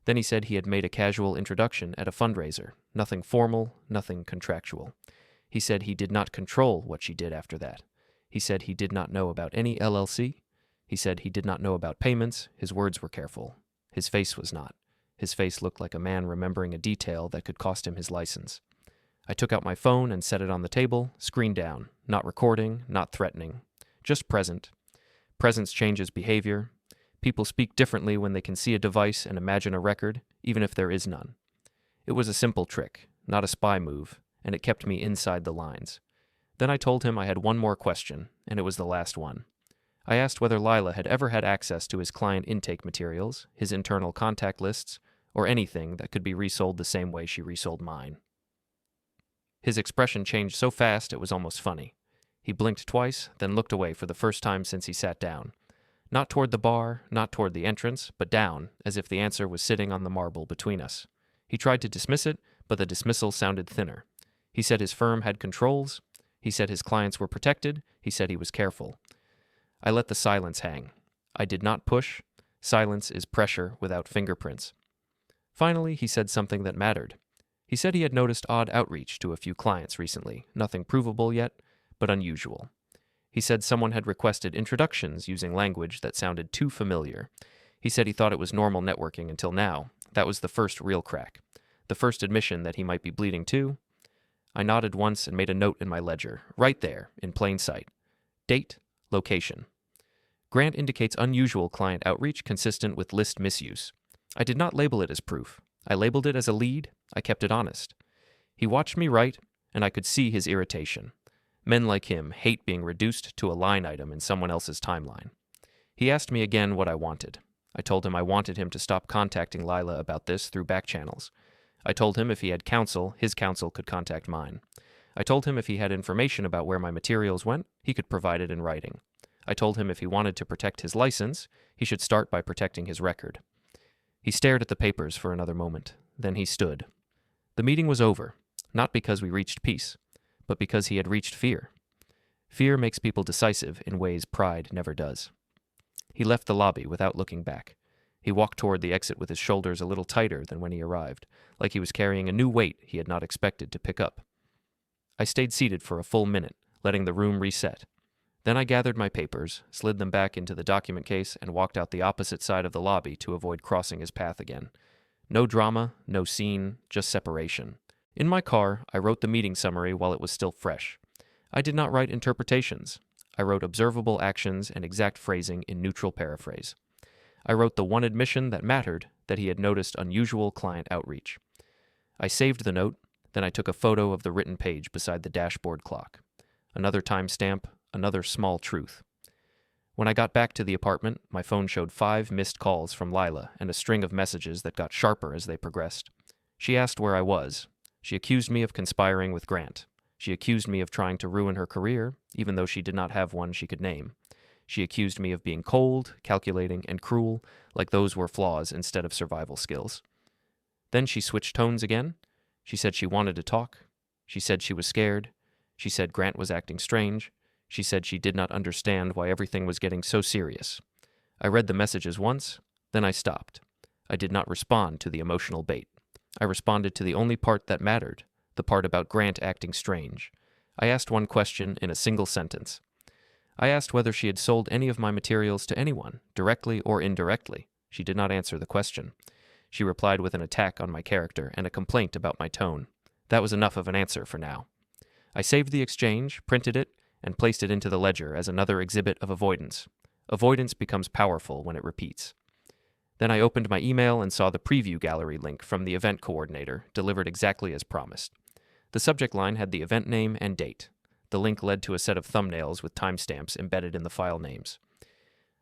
Then he said he had made a casual introduction at a fundraiser, nothing formal, nothing contractual. He said he did not control what she did after that. He said he did not know about any LLC. He said he did not know about payments. His words were careful. His face was not. His face looked like a man remembering a detail that could cost him his license. I took out my phone and set it on the table, screen down, not recording, not threatening, just present. Presence changes behavior. People speak differently when they can see a device and imagine a record, even if there is none. It was a simple trick, not a spy move, and it kept me inside the lines. Then I told him I had one more question, and it was the last one. I asked whether Lila had ever had access to his client intake materials, his internal contact lists, or anything that could be resold the same way she resold mine. His expression changed so fast it was almost funny. He blinked twice, then looked away for the first time since he sat down. Not toward the bar, not toward the entrance, but down, as if the answer was sitting on the marble between us. He tried to dismiss it, but the dismissal sounded thinner. He said his firm had controls. He said his clients were protected. He said he was careful. I let the silence hang. I did not push. Silence is pressure without fingerprints. Finally, he said something that mattered. He said he had noticed odd outreach to a few clients recently, nothing provable yet, but unusual. He said someone had requested introductions using language that sounded too familiar. He said he thought it was normal networking until now. That was the first real crack. The first admission that he might be bleeding too. I nodded once and made a note in my ledger, right there, in plain sight. Date, location. Grant indicates unusual client outreach consistent with list misuse. I did not label it as proof. I labeled it as a lead. I kept it honest. He watched me write, and I could see his irritation. Men like him hate being reduced to a line item in someone else's timeline. He asked me again what I wanted. I told him I wanted him to stop contacting Lila about this through back channels. I told him if he had counsel, his counsel could contact mine. I told him if he had information about where my materials went, he could provide it in writing. I told him if he wanted to protect his license, he should start by protecting his record. He stared at the papers for another moment. Then he stood. The meeting was over, not because we reached peace, but because he had reached fear. Fear makes people decisive in ways pride never does. He left the lobby without looking back. He walked toward the exit with his shoulders a little tighter than when he arrived, like he was carrying a new weight he had not expected to pick up. I stayed seated for a full minute, letting the room reset. Then I gathered my papers, slid them back into the document case, and walked out the opposite side of the lobby to avoid crossing his path again. No drama, no scene, just separation. In my car, I wrote the meeting summary while it was still fresh. I did not write interpretations. I wrote observable actions and exact phrasing in neutral paraphrase. I wrote the one admission that mattered, that he had noticed unusual client outreach. I saved the note, then I took a photo of the written page beside the dashboard clock. Another timestamp, another small truth. When I got back to the apartment, my phone showed 5 missed calls from Lila and a string of messages that got sharper as they progressed. She asked where I was. She accused me of conspiring with Grant. She accused me of trying to ruin her career, even though she did not have one she could name. She accused me of being cold, calculating, and cruel, like those were flaws instead of survival skills. Then she switched tones again. She said she wanted to talk. She said she was scared. She said Grant was acting strange. She said she did not understand why everything was getting so serious. I read the messages once, then I stopped. I did not respond to the emotional bait. I responded to the only part that mattered, the part about Grant acting strange. I asked one question in a single sentence. I asked whether she had sold any of my materials to anyone, directly or indirectly. She did not answer the question. She replied with an attack on my character and a complaint about my tone. That was enough of an answer for now. I saved the exchange, printed it, and placed it into the ledger as another exhibit of avoidance. Avoidance becomes powerful when it repeats. Then I opened my email and saw the preview gallery link from the event coordinator, delivered exactly as promised. The subject line had the event name and date. The link led to a set of thumbnails with timestamps embedded in the file names.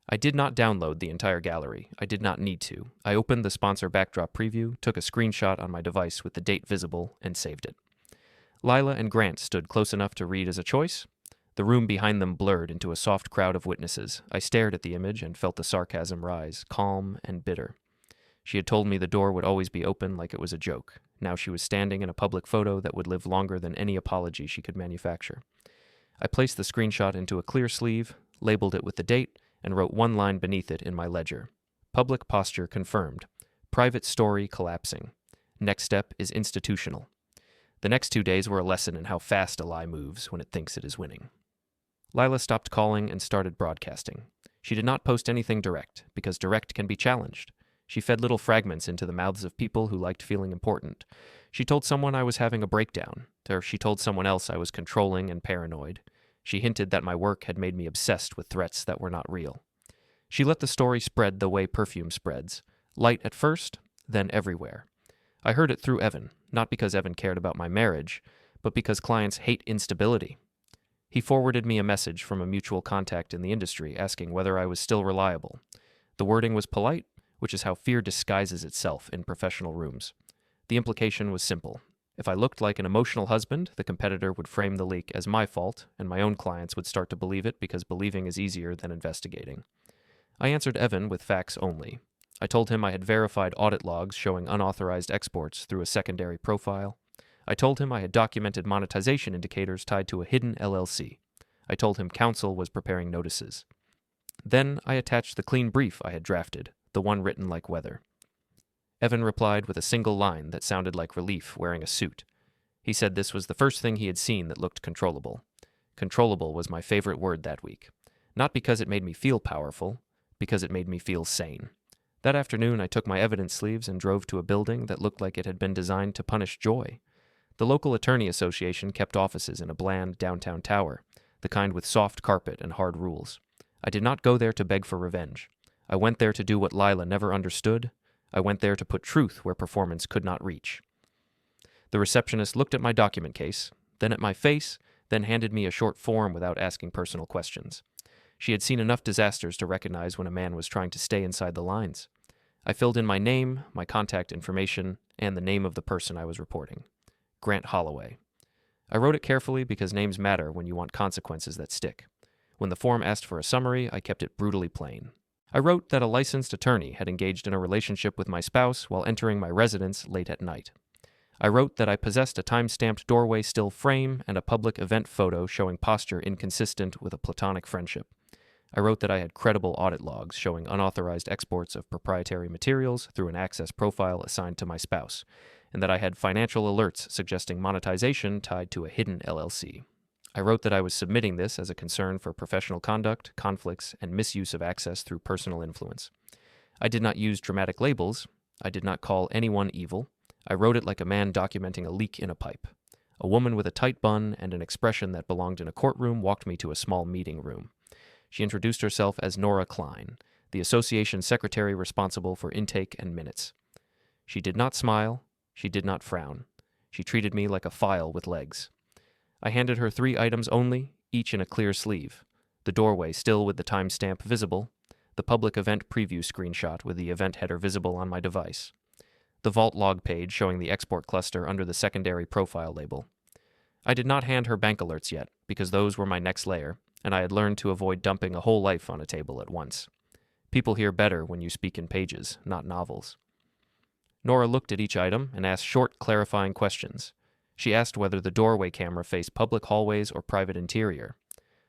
I did not download the entire gallery. I did not need to. I opened the sponsor backdrop preview, took a screenshot on my device with the date visible, and saved it. Lila and Grant stood close enough to read as a choice. The room behind them blurred into a soft crowd of witnesses. I stared at the image and felt the sarcasm rise, calm and bitter. She had told me the door would always be open like it was a joke. Now she was standing in a public photo that would live longer than any apology she could manufacture. I placed the screenshot into a clear sleeve, labeled it with the date, and wrote one line beneath it in my ledger. Public posture confirmed. Private story collapsing. Next step is institutional. The next 2 days were a lesson in how fast a lie moves when it thinks it is winning. Lila stopped calling and started broadcasting. She did not post anything direct, because direct can be challenged. She fed little fragments into the mouths of people who liked feeling important. She told someone I was having a breakdown, or she told someone else I was controlling and paranoid. She hinted that my work had made me obsessed with threats that were not real. She let the story spread the way perfume spreads, light at first, then everywhere. I heard it through Evan, not because Evan cared about my marriage, but because clients hate instability. He forwarded me a message from a mutual contact in the industry asking whether I was still reliable. The wording was polite, which is how fear disguises itself in professional rooms. The implication was simple. If I looked like an emotional husband, the competitor would frame the leak as my fault, and my own clients would start to believe it because believing is easier than investigating. I answered Evan with facts only. I told him I had verified audit logs showing unauthorized exports through a secondary profile. I told him I had documented monetization indicators tied to a hidden LLC. I told him counsel was preparing notices. Then I attached the clean brief I had drafted, the one written like weather. Evan replied with a single line that sounded like relief wearing a suit. He said this was the first thing he had seen that looked controllable. Controllable was my favorite word that week. Not because it made me feel powerful, because it made me feel sane. That afternoon, I took my evidence sleeves and drove to a building that looked like it had been designed to punish joy. The local attorney association kept offices in a bland downtown tower, the kind with soft carpet and hard rules. I did not go there to beg for revenge. I went there to do what Lila never understood. I went there to put truth where performance could not reach. The receptionist looked at my document case, then at my face, then handed me a short form without asking personal questions. She had seen enough disasters to recognize when a man was trying to stay inside the lines. I filled in my name, my contact information, and the name of the person I was reporting. Grant Holloway. I wrote it carefully because names matter when you want consequences that stick. When the form asked for a summary, I kept it brutally plain. I wrote that a licensed attorney had engaged in a relationship with my spouse while entering my residence late at night. I wrote that I possessed a time-stamped doorway still frame and a public event photo showing posture inconsistent with a platonic friendship. I wrote that I had credible audit logs showing unauthorized exports of proprietary materials through an access profile assigned to my spouse, and that I had financial alerts suggesting monetization tied to a hidden LLC. I wrote that I was submitting this as a concern for professional conduct, conflicts, and misuse of access through personal influence. I did not use dramatic labels. I did not call anyone evil. I wrote it like a man documenting a leak in a pipe. A woman with a tight bun and an expression that belonged in a courtroom walked me to a small meeting room. She introduced herself as Nora Klein, the association secretary responsible for intake and minutes. She did not smile. She did not frown. She treated me like a file with legs. I handed her 3 items only, each in a clear sleeve. The doorway still with the timestamp visible, the public event preview screenshot with the event header visible on my device, the vault log page showing the export cluster under the secondary profile label. I did not hand her bank alerts yet, because those were my next layer, and I had learned to avoid dumping a whole life on a table at once. People hear better when you speak in pages, not novels. Nora looked at each item and asked short, clarifying questions. She asked whether the doorway camera faced public hallways or private interior.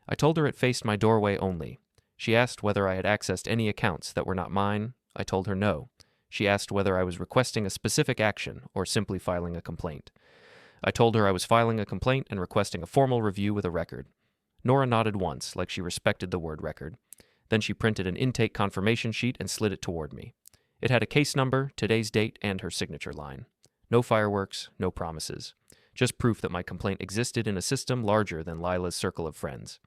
I told her it faced my doorway only. She asked whether I had accessed any accounts that were not mine. I told her no. She asked whether I was requesting a specific action or simply filing a complaint. I told her I was filing a complaint and requesting a formal review with a record. Nora nodded once, like she respected the word record. Then she printed an intake confirmation sheet and slid it toward me. It had a case number, today's date, and her signature line. No fireworks, no promises. Just proof that my complaint existed in a system larger than Lila's circle of friends.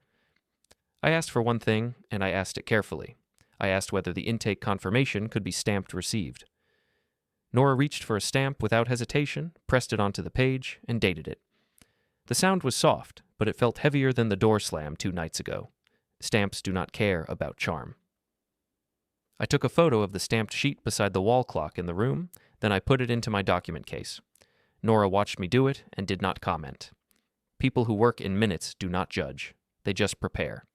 I asked for one thing, and I asked it carefully. I asked whether the intake confirmation could be stamped received. Nora reached for a stamp without hesitation, pressed it onto the page, and dated it. The sound was soft, but it felt heavier than the door slam 2 nights ago. Stamps do not care about charm. I took a photo of the stamped sheet beside the wall clock in the room, then I put it into my document case. Nora watched me do it and did not comment. People who work in minutes do not judge. They just prepare.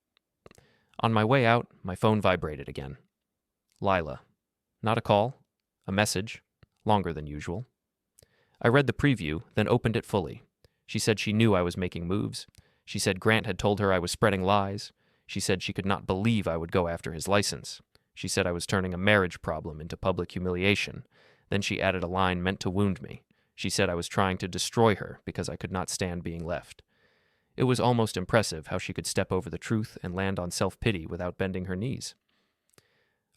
On my way out, my phone vibrated again. Lila. Not a call. A message. Longer than usual. I read the preview, then opened it fully. She said she knew I was making moves. She said Grant had told her I was spreading lies. She said she could not believe I would go after his license. She said I was turning a marriage problem into public humiliation. Then she added a line meant to wound me. She said I was trying to destroy her because I could not stand being left. It was almost impressive how she could step over the truth and land on self-pity without bending her knees.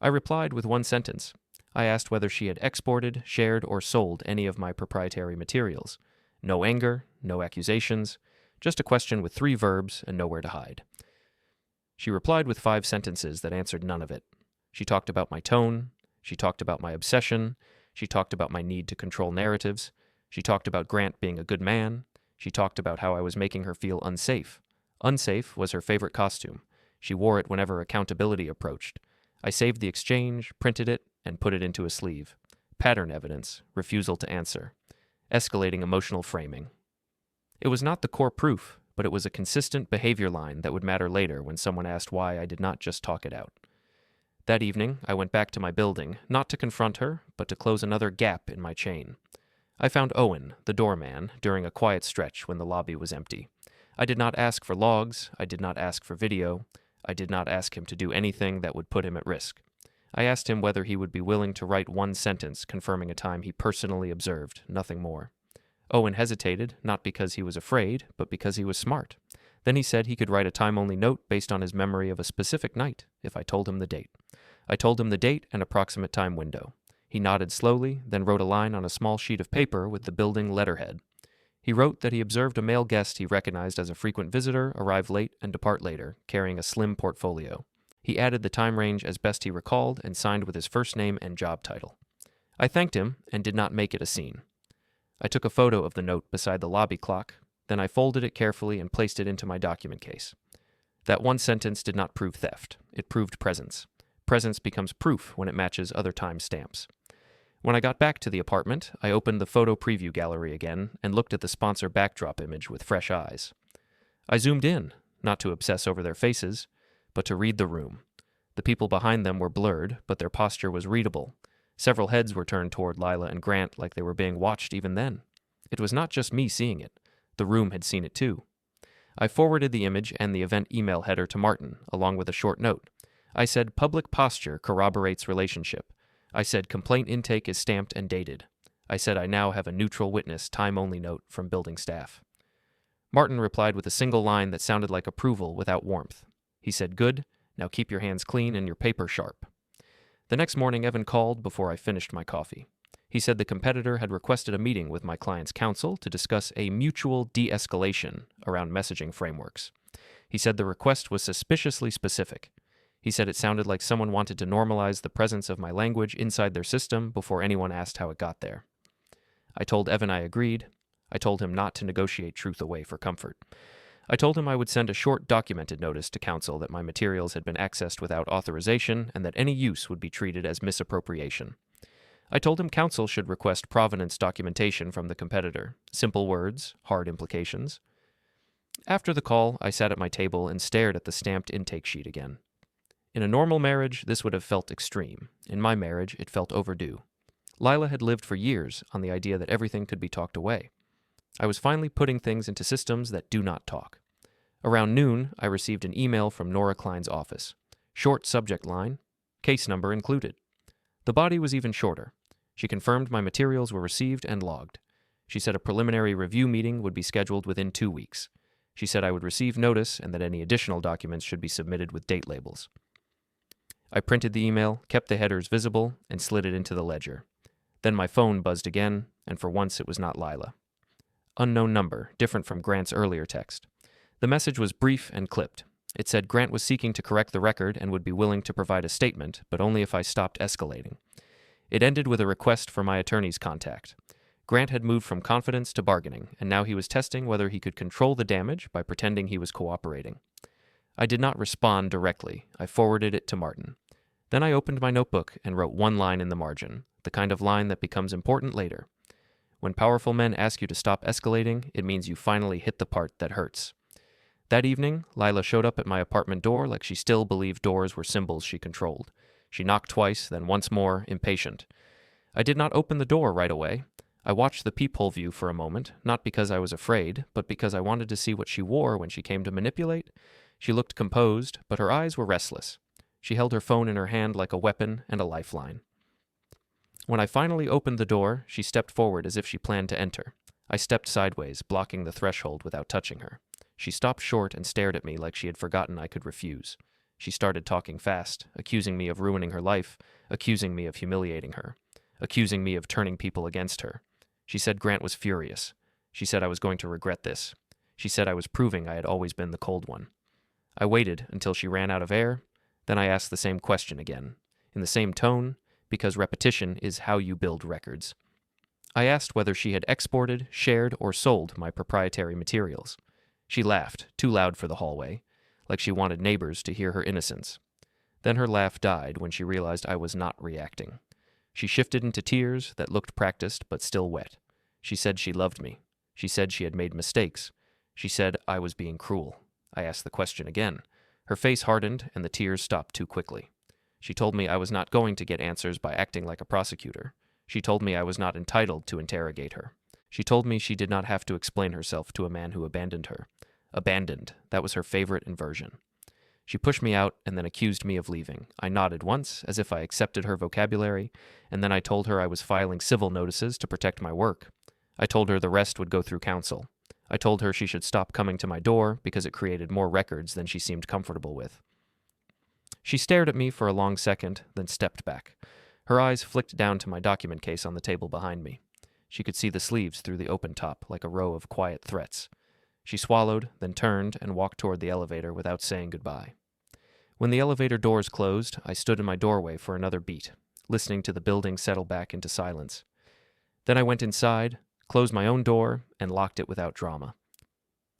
I replied with one sentence. I asked whether she had exported, shared, or sold any of my proprietary materials. No anger, no accusations, just a question with 3 verbs and nowhere to hide. She replied with 5 sentences that answered none of it. She talked about my tone. She talked about my obsession. She talked about my need to control narratives. She talked about Grant being a good man. She talked about how I was making her feel unsafe. Unsafe was her favorite costume. She wore it whenever accountability approached. I saved the exchange, printed it, and put it into a sleeve. Pattern evidence, refusal to answer. Escalating emotional framing. It was not the core proof, but it was a consistent behavior line that would matter later when someone asked why I did not just talk it out. That evening, I went back to my building, not to confront her, but to close another gap in my chain. I found Owen, the doorman, during a quiet stretch when the lobby was empty. I did not ask for logs. I did not ask for video. I did not ask him to do anything that would put him at risk. I asked him whether he would be willing to write one sentence confirming a time he personally observed, nothing more. Owen hesitated, not because he was afraid, but because he was smart. Then he said he could write a time-only note based on his memory of a specific night, if I told him the date. I told him the date and approximate time window. He nodded slowly, then wrote a line on a small sheet of paper with the building letterhead. He wrote that he observed a male guest he recognized as a frequent visitor arrive late and depart later, carrying a slim portfolio. He added the time range as best he recalled and signed with his first name and job title. I thanked him and did not make it a scene. I took a photo of the note beside the lobby clock, then I folded it carefully and placed it into my document case. That one sentence did not prove theft. It proved presence. Presence becomes proof when it matches other time stamps. When I got back to the apartment, I opened the photo preview gallery again and looked at the sponsor backdrop image with fresh eyes. I zoomed in, not to obsess over their faces, but to read the room. The people behind them were blurred, but their posture was readable. Several heads were turned toward Lila and Grant like they were being watched even then. It was not just me seeing it. The room had seen it too. I forwarded the image and the event email header to Martin, along with a short note. I said public posture corroborates relationship. I said complaint intake is stamped and dated. I said I now have a neutral witness time-only note from building staff. Martin replied with a single line that sounded like approval without warmth. He said, "Good, now keep your hands clean and your paper sharp." The next morning, Evan called before I finished my coffee. He said the competitor had requested a meeting with my client's counsel to discuss a mutual de-escalation around messaging frameworks. He said the request was suspiciously specific. He said it sounded like someone wanted to normalize the presence of my language inside their system before anyone asked how it got there. I told Evan I agreed. I told him not to negotiate truth away for comfort. I told him I would send a short documented notice to counsel that my materials had been accessed without authorization and that any use would be treated as misappropriation. I told him counsel should request provenance documentation from the competitor. Simple words, hard implications. After the call, I sat at my table and stared at the stamped intake sheet again. In a normal marriage, this would have felt extreme. In my marriage, it felt overdue. Lila had lived for years on the idea that everything could be talked away. I was finally putting things into systems that do not talk. Around noon, I received an email from Nora Klein's office. Short subject line, case number included. The body was even shorter. She confirmed my materials were received and logged. She said a preliminary review meeting would be scheduled within 2 weeks. She said I would receive notice and that any additional documents should be submitted with date labels. I printed the email, kept the headers visible, and slid it into the ledger. Then my phone buzzed again, and for once it was not Lila. Unknown number, different from Grant's earlier text. The message was brief and clipped. It said Grant was seeking to correct the record and would be willing to provide a statement, but only if I stopped escalating. It ended with a request for my attorney's contact. Grant had moved from confidence to bargaining, and now he was testing whether he could control the damage by pretending he was cooperating. I did not respond directly. I forwarded it to Martin. Then I opened my notebook and wrote one line in the margin, the kind of line that becomes important later. When powerful men ask you to stop escalating, it means you finally hit the part that hurts. That evening, Lila showed up at my apartment door like she still believed doors were symbols she controlled. She knocked twice, then once more, impatient. I did not open the door right away. I watched the peephole view for a moment, not because I was afraid, but because I wanted to see what she wore when she came to manipulate. She looked composed, but her eyes were restless. She held her phone in her hand like a weapon and a lifeline. When I finally opened the door, she stepped forward as if she planned to enter. I stepped sideways, blocking the threshold without touching her. She stopped short and stared at me like she had forgotten I could refuse. She started talking fast, accusing me of ruining her life, accusing me of humiliating her, accusing me of turning people against her. She said Grant was furious. She said I was going to regret this. She said I was proving I had always been the cold one. I waited until she ran out of air, then I asked the same question again, in the same tone, because repetition is how you build records. I asked whether she had exported, shared, or sold my proprietary materials. She laughed, too loud for the hallway, like she wanted neighbors to hear her innocence. Then her laugh died when she realized I was not reacting. She shifted into tears that looked practiced but still wet. She said she loved me. She said she had made mistakes. She said I was being cruel. I asked the question again. Her face hardened and the tears stopped too quickly. She told me I was not going to get answers by acting like a prosecutor. She told me I was not entitled to interrogate her. She told me she did not have to explain herself to a man who abandoned her. Abandoned, that was her favorite inversion. She pushed me out and then accused me of leaving. I nodded once, as if I accepted her vocabulary, and then I told her I was filing civil notices to protect my work. I told her the rest would go through counsel. I told her she should stop coming to my door because it created more records than she seemed comfortable with. She stared at me for a long second, then stepped back. Her eyes flicked down to my document case on the table behind me. She could see the sleeves through the open top, like a row of quiet threats. She swallowed, then turned and walked toward the elevator without saying goodbye. When the elevator doors closed, I stood in my doorway for another beat, listening to the building settle back into silence. Then I went inside, closed my own door, and locked it without drama.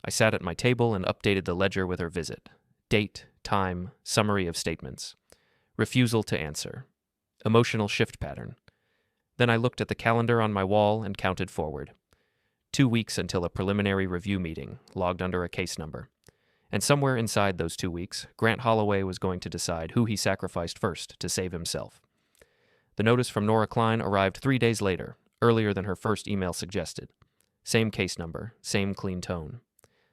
I sat at my table and updated the ledger with her visit. Date, time, summary of statements. Refusal to answer. Emotional shift pattern. Then I looked at the calendar on my wall and counted forward. 2 weeks until a preliminary review meeting, logged under a case number. And somewhere inside those 2 weeks, Grant Holloway was going to decide who he sacrificed first to save himself. The notice from Nora Klein arrived 3 days later, earlier than her first email suggested. Same case number, same clean tone.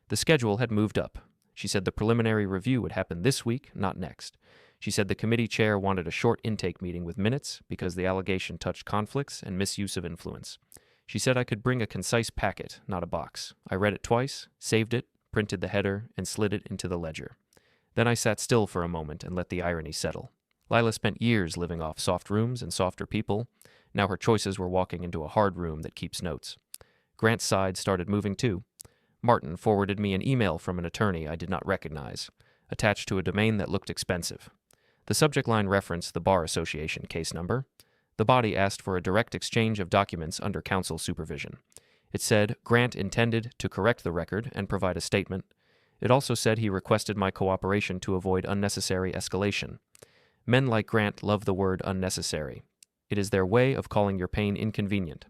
The schedule had moved up. She said the preliminary review would happen this week, not next. She said the committee chair wanted a short intake meeting with minutes because the allegation touched conflicts and misuse of influence. She said I could bring a concise packet, not a box. I read it twice, saved it, printed the header, and slid it into the ledger. Then I sat still for a moment and let the irony settle. Lila spent years living off soft rooms and softer people. Now her choices were walking into a hard room that keeps notes. Grant's side started moving too. Martin forwarded me an email from an attorney I did not recognize, attached to a domain that looked expensive. The subject line referenced the Bar Association case number. The body asked for a direct exchange of documents under counsel supervision. It said Grant intended to correct the record and provide a statement. It also said he requested my cooperation to avoid unnecessary escalation. Men like Grant love the word unnecessary. It is their way of calling your pain inconvenient.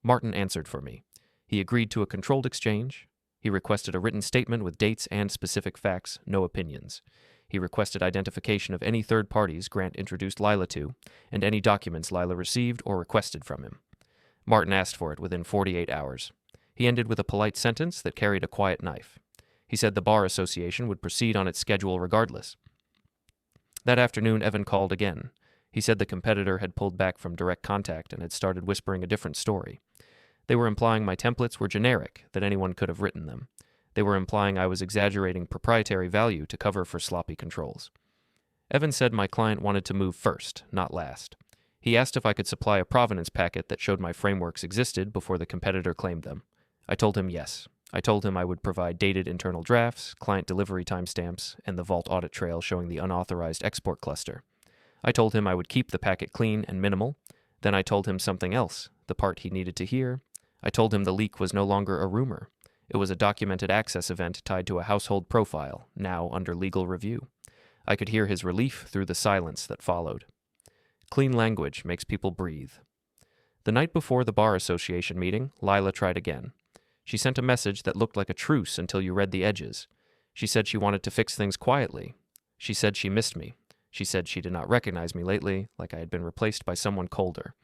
Martin answered for me. He agreed to a controlled exchange. He requested a written statement with dates and specific facts, no opinions. He requested identification of any third parties Grant introduced Lila to, and any documents Lila received or requested from him. Martin asked for it within 48 hours. He ended with a polite sentence that carried a quiet knife. He said the Bar Association would proceed on its schedule regardless. That afternoon, Evan called again. He said the competitor had pulled back from direct contact and had started whispering a different story. They were implying my templates were generic, that anyone could have written them. They were implying I was exaggerating proprietary value to cover for sloppy controls. Evan said my client wanted to move first, not last. He asked if I could supply a provenance packet that showed my frameworks existed before the competitor claimed them. I told him yes. I told him I would provide dated internal drafts, client delivery timestamps, and the vault audit trail showing the unauthorized export cluster. I told him I would keep the packet clean and minimal. Then I told him something else, the part he needed to hear. I told him the leak was no longer a rumor. It was a documented access event tied to a household profile, now under legal review. I could hear his relief through the silence that followed. Clean language makes people breathe. The night before the Bar Association meeting, Lila tried again. She sent a message that looked like a truce until you read the edges. She said she wanted to fix things quietly. She said she missed me. She said she did not recognize me lately, like I had been replaced by someone colder.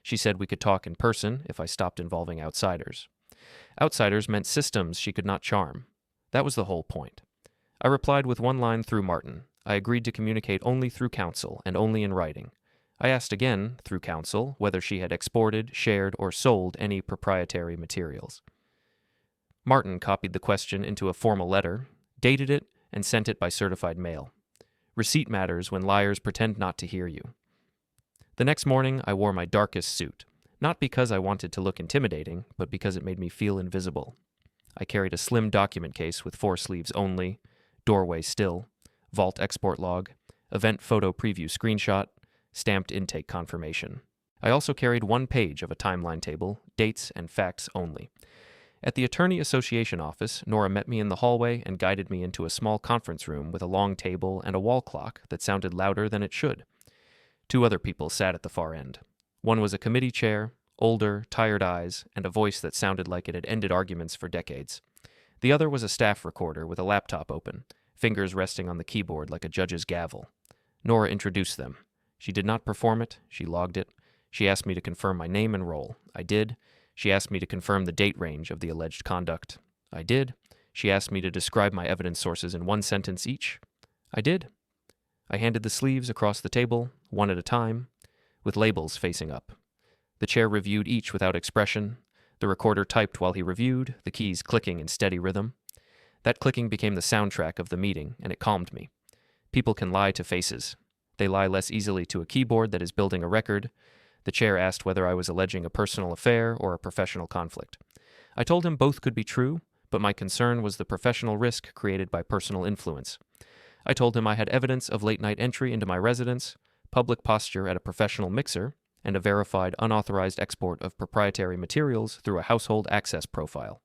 She said we could talk in person if I stopped involving outsiders. Outsiders meant systems she could not charm. That was the whole point. I replied with one line through Martin. I agreed to communicate only through counsel and only in writing. I asked again, through counsel, whether she had exported, shared, or sold any proprietary materials. Martin copied the question into a formal letter, dated it, and sent it by certified mail. Receipt matters when liars pretend not to hear you. The next morning, I wore my darkest suit, not because I wanted to look intimidating, but because it made me feel invisible. I carried a slim document case with 4 sleeves only, doorway still, vault export log, event photo preview screenshot, stamped intake confirmation. I also carried 1 page of a timeline table, dates and facts only. At the Attorney Association office, Nora met me in the hallway and guided me into a small conference room with a long table and a wall clock that sounded louder than it should. 2 other people sat at the far end. One was a committee chair, older, tired eyes, and a voice that sounded like it had ended arguments for decades. The other was a staff recorder with a laptop open, fingers resting on the keyboard like a judge's gavel. Nora introduced them. She did not perform it, she logged it. She asked me to confirm my name and role. I did. She asked me to confirm the date range of the alleged conduct. I did. She asked me to describe my evidence sources in 1 sentence each. I did. I handed the sleeves across the table, one at a time, with labels facing up. The chair reviewed each without expression. The recorder typed while he reviewed, the keys clicking in steady rhythm. That clicking became the soundtrack of the meeting, and it calmed me. People can lie to faces. They lie less easily to a keyboard that is building a record. The chair asked whether I was alleging a personal affair or a professional conflict. I told him both could be true, but my concern was the professional risk created by personal influence. I told him I had evidence of late-night entry into my residence, public posture at a professional mixer, and a verified unauthorized export of proprietary materials through a household access profile.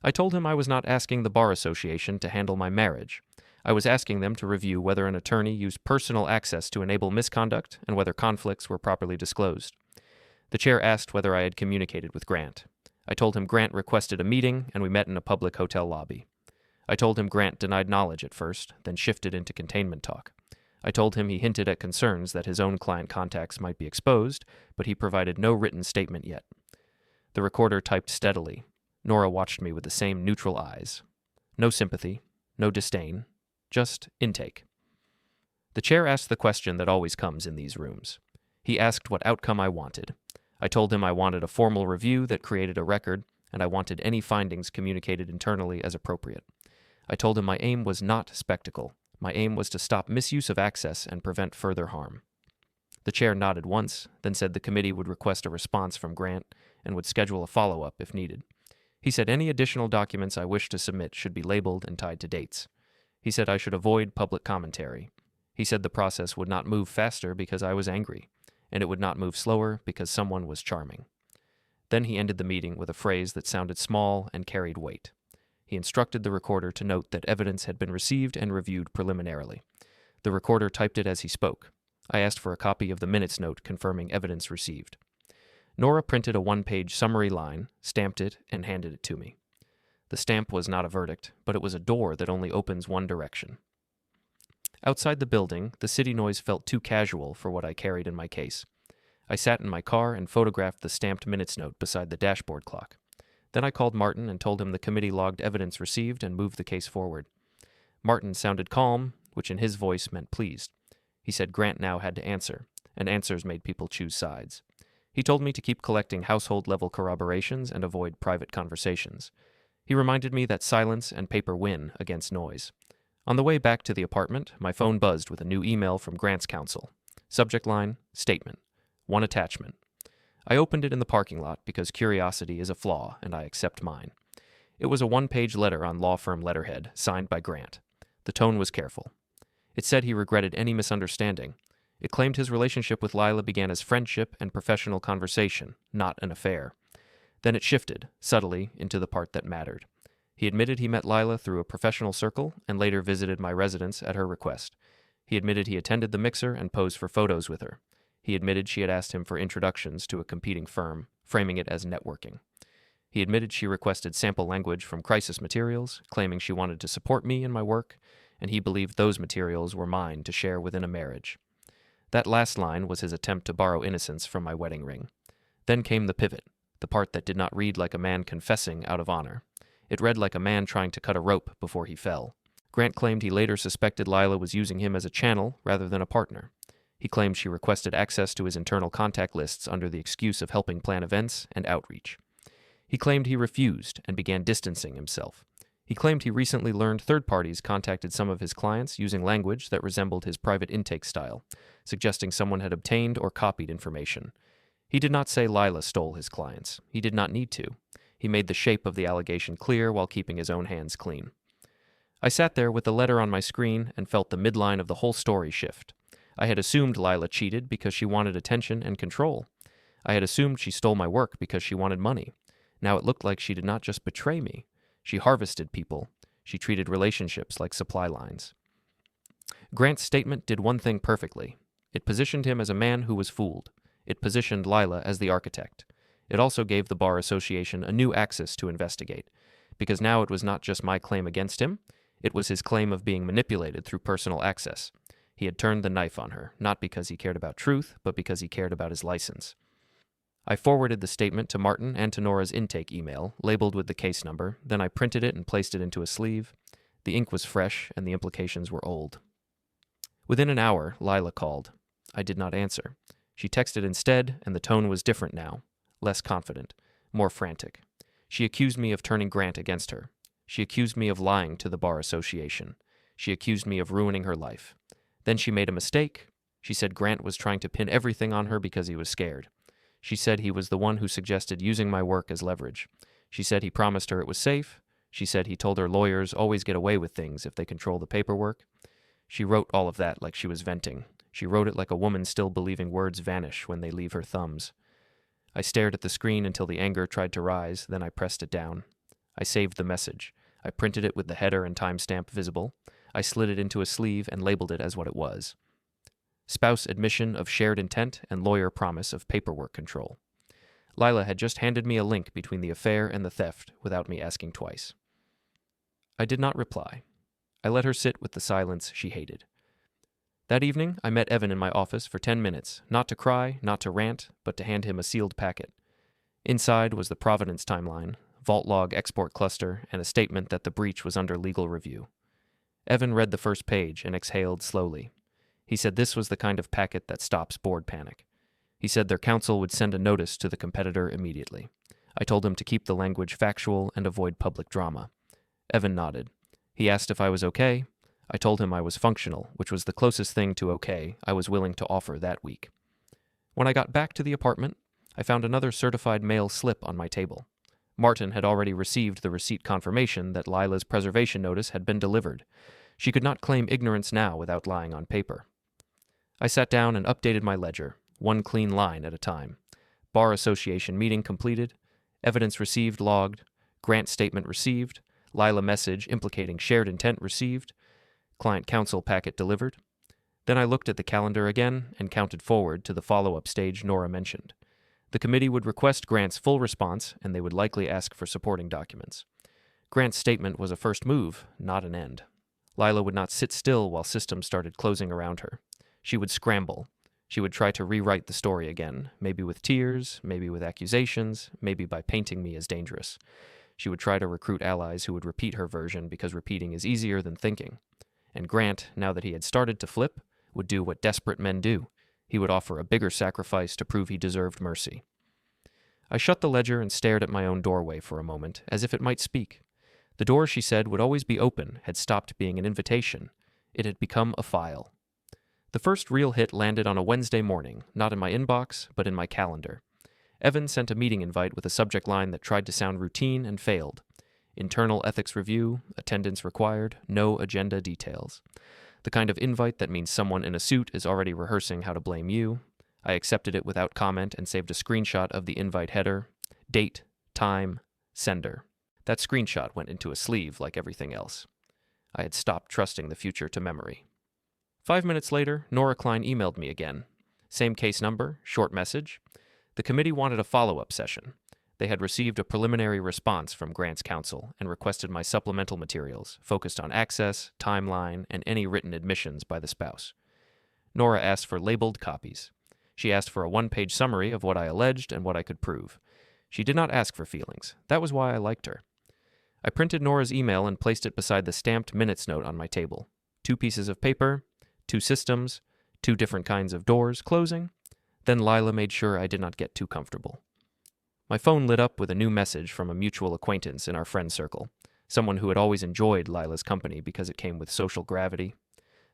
I told him I was not asking the Bar Association to handle my marriage. I was asking them to review whether an attorney used personal access to enable misconduct and whether conflicts were properly disclosed. The chair asked whether I had communicated with Grant. I told him Grant requested a meeting, and we met in a public hotel lobby. I told him Grant denied knowledge at first, then shifted into containment talk. I told him he hinted at concerns that his own client contacts might be exposed, but he provided no written statement yet. The recorder typed steadily. Nora watched me with the same neutral eyes. No sympathy, no disdain, just intake. The chair asked the question that always comes in these rooms. He asked what outcome I wanted. I told him I wanted a formal review that created a record, and I wanted any findings communicated internally as appropriate. I told him my aim was not spectacle. My aim was to stop misuse of access and prevent further harm. The chair nodded once, then said the committee would request a response from Grant and would schedule a follow-up if needed. He said any additional documents I wished to submit should be labeled and tied to dates. He said I should avoid public commentary. He said the process would not move faster because I was angry, and it would not move slower because someone was charming. Then he ended the meeting with a phrase that sounded small and carried weight. He instructed the recorder to note that evidence had been received and reviewed preliminarily. The recorder typed it as he spoke. I asked for a copy of the minutes note confirming evidence received. Nora printed a 1-page summary line, stamped it, and handed it to me. The stamp was not a verdict, but it was a door that only opens one direction. Outside the building, the city noise felt too casual for what I carried in my case. I sat in my car and photographed the stamped minutes note beside the dashboard clock. Then I called Martin and told him the committee logged evidence received and moved the case forward. Martin sounded calm, which in his voice meant pleased. He said Grant now had to answer, and answers made people choose sides. He told me to keep collecting household-level corroborations and avoid private conversations. He reminded me that silence and paper win against noise. On the way back to the apartment, my phone buzzed with a new email from Grant's counsel. Subject line, statement. 1 attachment. I opened it in the parking lot because curiosity is a flaw, and I accept mine. It was a 1-page letter on law firm letterhead, signed by Grant. The tone was careful. It said he regretted any misunderstanding. It claimed his relationship with Lila began as friendship and professional conversation, not an affair. Then it shifted, subtly, into the part that mattered. He admitted he met Lila through a professional circle and later visited my residence at her request. He admitted he attended the mixer and posed for photos with her. He admitted she had asked him for introductions to a competing firm, framing it as networking. He admitted she requested sample language from crisis materials, claiming she wanted to support me in my work, and he believed those materials were mine to share within a marriage. That last line was his attempt to borrow innocence from my wedding ring. Then came the pivot, the part that did not read like a man confessing out of honor. It read like a man trying to cut a rope before he fell. Grant claimed he later suspected Lila was using him as a channel rather than a partner. He claimed she requested access to his internal contact lists under the excuse of helping plan events and outreach. He claimed he refused and began distancing himself. He claimed he recently learned third parties contacted some of his clients using language that resembled his private intake style, suggesting someone had obtained or copied information. He did not say Lila stole his clients. He did not need to. He made the shape of the allegation clear while keeping his own hands clean. I sat there with the letter on my screen and felt the midline of the whole story shift. I had assumed Lila cheated because she wanted attention and control. I had assumed she stole my work because she wanted money. Now it looked like she did not just betray me. She harvested people. She treated relationships like supply lines. Grant's statement did one thing perfectly. It positioned him as a man who was fooled. It positioned Lila as the architect. It also gave the Bar Association a new axis to investigate, because now it was not just my claim against him, it was his claim of being manipulated through personal access. He had turned the knife on her, not because he cared about truth, but because he cared about his license. I forwarded the statement to Martin and to Nora's intake email, labeled with the case number, then I printed it and placed it into a sleeve. The ink was fresh, and the implications were old. Within an hour, Lila called. I did not answer. She texted instead, and the tone was different now, less confident, more frantic. She accused me of turning Grant against her. She accused me of lying to the Bar Association. She accused me of ruining her life. Then she made a mistake. She said Grant was trying to pin everything on her because he was scared. She said he was the one who suggested using my work as leverage. She said he promised her it was safe. She said he told her lawyers always get away with things if they control the paperwork. She wrote all of that like she was venting. She wrote it like a woman still believing words vanish when they leave her thumbs. I stared at the screen until the anger tried to rise, then I pressed it down. I saved the message. I printed it with the header and timestamp visible. I slid it into a sleeve and labeled it as what it was. Spouse admission of shared intent and lawyer promise of paperwork control. Lila had just handed me a link between the affair and the theft without me asking twice. I did not reply. I let her sit with the silence she hated. That evening, I met Evan in my office for 10 minutes, not to cry, not to rant, but to hand him a sealed packet. Inside was the Providence timeline, vault log export cluster, and a statement that the breach was under legal review. Evan read the first page and exhaled slowly. He said this was the kind of packet that stops board panic. He said their counsel would send a notice to the competitor immediately. I told him to keep the language factual and avoid public drama. Evan nodded. He asked if I was okay. I told him I was functional, which was the closest thing to okay I was willing to offer that week. When I got back to the apartment, I found another certified mail slip on my table. Martin had already received the receipt confirmation that Lila's preservation notice had been delivered. She could not claim ignorance now without lying on paper. I sat down and updated my ledger, one clean line at a time. Bar Association meeting completed, evidence received logged, grant statement received, Lila message implicating shared intent received, client counsel packet delivered. Then I looked at the calendar again and counted forward to the follow-up stage Nora mentioned. The committee would request Grant's full response, and they would likely ask for supporting documents. Grant's statement was a first move, not an end. Lila would not sit still while systems started closing around her. She would scramble. She would try to rewrite the story again, maybe with tears, maybe with accusations, maybe by painting me as dangerous. She would try to recruit allies who would repeat her version because repeating is easier than thinking. And Grant, now that he had started to flip, would do what desperate men do. He would offer a bigger sacrifice to prove he deserved mercy. I shut the ledger and stared at my own doorway for a moment, as if it might speak. The door she said would always be open had stopped being an invitation. It had become a file. The first real hit landed on a Wednesday morning, not in my inbox, but in my calendar. Evan sent a meeting invite with a subject line that tried to sound routine and failed. Internal ethics review, attendance required, no agenda details. The kind of invite that means someone in a suit is already rehearsing how to blame you. I accepted it without comment and saved a screenshot of the invite header. Date, time, sender. That screenshot went into a sleeve like everything else. I had stopped trusting the future to memory. 5 minutes later, Nora Klein emailed me again. Same case number, short message. The committee wanted a follow-up session. They had received a preliminary response from Grant's counsel and requested my supplemental materials, focused on access, timeline, and any written admissions by the spouse. Nora asked for labeled copies. She asked for a one-page summary of what I alleged and what I could prove. She did not ask for feelings. That was why I liked her. I printed Nora's email and placed it beside the stamped minutes note on my table. 2 pieces of paper, 2 systems, 2 different kinds of doors closing. Then Lila made sure I did not get too comfortable. My phone lit up with a new message from a mutual acquaintance in our friend circle, someone who had always enjoyed Lila's company because it came with social gravity.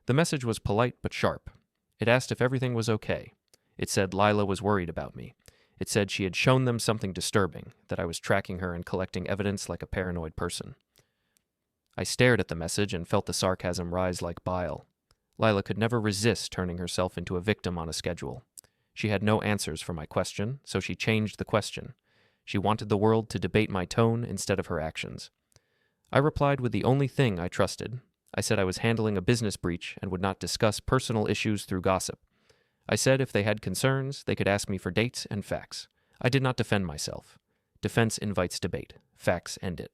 The message was polite but sharp. It asked if everything was okay. It said Lila was worried about me. It said she had shown them something disturbing, that I was tracking her and collecting evidence like a paranoid person. I stared at the message and felt the sarcasm rise like bile. Lila could never resist turning herself into a victim on a schedule. She had no answers for my question, so she changed the question. She wanted the world to debate my tone instead of her actions. I replied with the only thing I trusted. I said I was handling a business breach and would not discuss personal issues through gossip. I said if they had concerns, they could ask me for dates and facts. I did not defend myself. Defense invites debate. Facts end it.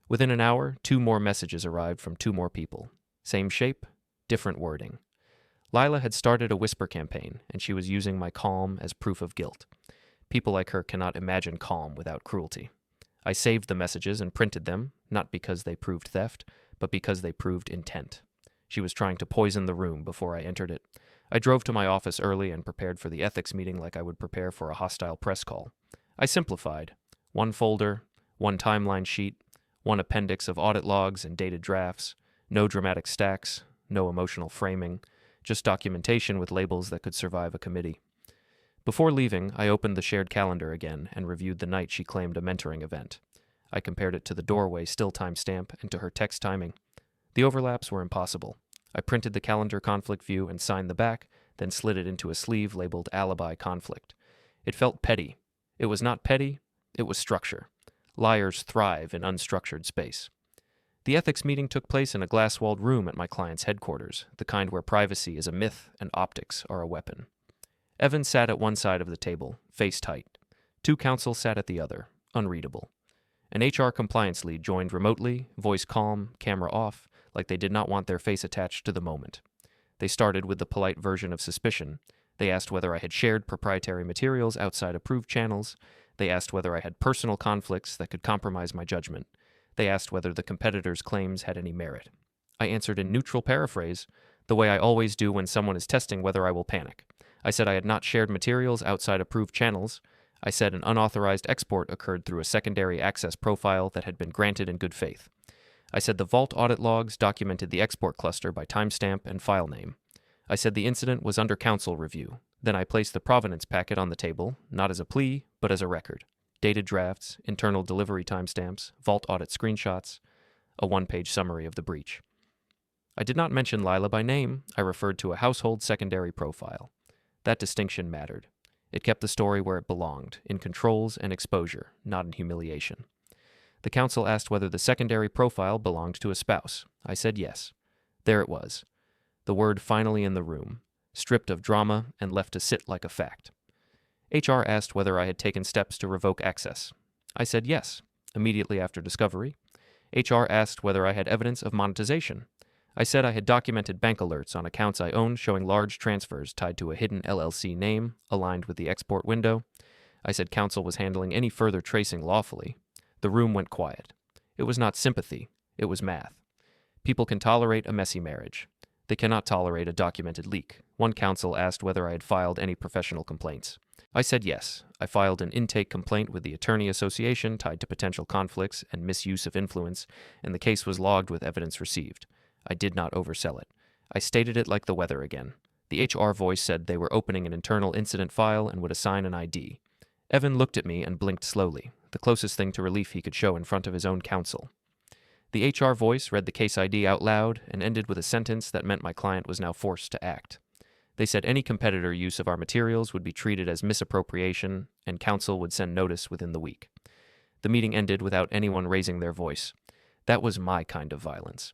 Within an hour, 2 more messages arrived from 2 more people. Same shape, different wording. Lila had started a whisper campaign, and she was using my calm as proof of guilt. People like her cannot imagine calm without cruelty. I saved the messages and printed them, not because they proved theft, but because they proved intent. She was trying to poison the room before I entered it. I drove to my office early and prepared for the ethics meeting like I would prepare for a hostile press call. I simplified. 1 folder, 1 timeline sheet, 1 appendix of audit logs and dated drafts, no dramatic stacks, no emotional framing, just documentation with labels that could survive a committee. Before leaving, I opened the shared calendar again and reviewed the night she claimed a mentoring event. I compared it to the doorway still timestamp and to her text timing. The overlaps were impossible. I printed the calendar conflict view and signed the back, then slid it into a sleeve labeled Alibi Conflict. It felt petty. It was not petty, it was structure. Liars thrive in unstructured space. The ethics meeting took place in a glass-walled room at my client's headquarters, the kind where privacy is a myth and optics are a weapon. Evan sat at one side of the table, face tight. 2 counsel sat at the other, unreadable. An HR compliance lead joined remotely, voice calm, camera off, like they did not want their face attached to the moment. They started with the polite version of suspicion. They asked whether I had shared proprietary materials outside approved channels. They asked whether I had personal conflicts that could compromise my judgment. They asked whether the competitor's claims had any merit. I answered in neutral paraphrase, the way I always do when someone is testing whether I will panic. I said I had not shared materials outside approved channels. I said an unauthorized export occurred through a secondary access profile that had been granted in good faith. I said the vault audit logs documented the export cluster by timestamp and file name. I said the incident was under counsel review. Then I placed the provenance packet on the table, not as a plea, but as a record. Dated drafts, internal delivery timestamps, vault audit screenshots, a 1-page summary of the breach. I did not mention Lila by name. I referred to a household secondary profile. That distinction mattered. It kept the story where it belonged, in controls and exposure, not in humiliation. The counsel asked whether the secondary profile belonged to a spouse. I said yes. There it was. The word finally in the room, stripped of drama and left to sit like a fact. HR asked whether I had taken steps to revoke access. I said yes. Immediately after discovery, HR asked whether I had evidence of monetization. I said I had documented bank alerts on accounts I owned showing large transfers tied to a hidden LLC name aligned with the export window. I said counsel was handling any further tracing lawfully. The room went quiet. It was not sympathy. It was math. People can tolerate a messy marriage. They cannot tolerate a documented leak. One counsel asked whether I had filed any professional complaints. I said yes. I filed an intake complaint with the Attorney Association tied to potential conflicts and misuse of influence, and the case was logged with evidence received. I did not oversell it. I stated it like the weather again. The HR voice said they were opening an internal incident file and would assign an ID. Evan looked at me and blinked slowly, the closest thing to relief he could show in front of his own counsel. The HR voice read the case ID out loud and ended with a sentence that meant my client was now forced to act. They said any competitor use of our materials would be treated as misappropriation, and counsel would send notice within the week. The meeting ended without anyone raising their voice. That was my kind of violence.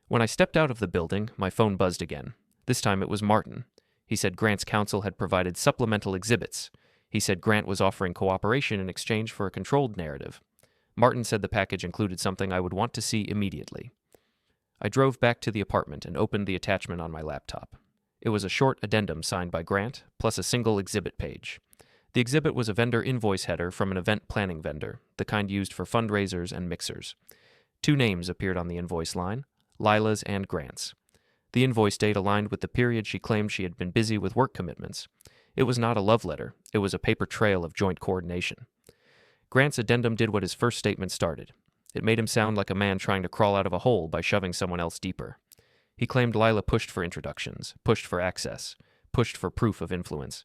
When I stepped out of the building, my phone buzzed again. This time it was Martin. He said Grant's counsel had provided supplemental exhibits. He said Grant was offering cooperation in exchange for a controlled narrative. Martin said the package included something I would want to see immediately. I drove back to the apartment and opened the attachment on my laptop. It was a short addendum signed by Grant, plus a single exhibit page. The exhibit was a vendor invoice header from an event planning vendor, the kind used for fundraisers and mixers. 2 names appeared on the invoice line, Lila's and Grant's. The invoice date aligned with the period she claimed she had been busy with work commitments. It was not a love letter, it was a paper trail of joint coordination. Grant's addendum did what his first statement started. It made him sound like a man trying to crawl out of a hole by shoving someone else deeper. He claimed Lila pushed for introductions, pushed for access, pushed for proof of influence.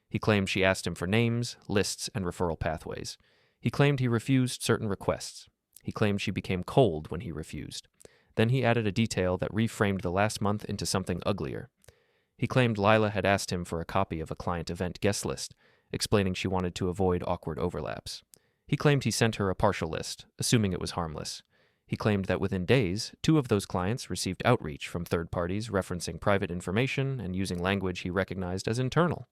He claimed she asked him for names, lists, and referral pathways. He claimed he refused certain requests. He claimed she became cold when he refused. Then he added a detail that reframed the last month into something uglier. He claimed Lila had asked him for a copy of a client event guest list, explaining she wanted to avoid awkward overlaps. He claimed he sent her a partial list, assuming it was harmless. He claimed that within days, 2 of those clients received outreach from third parties referencing private information and using language he recognized as internal.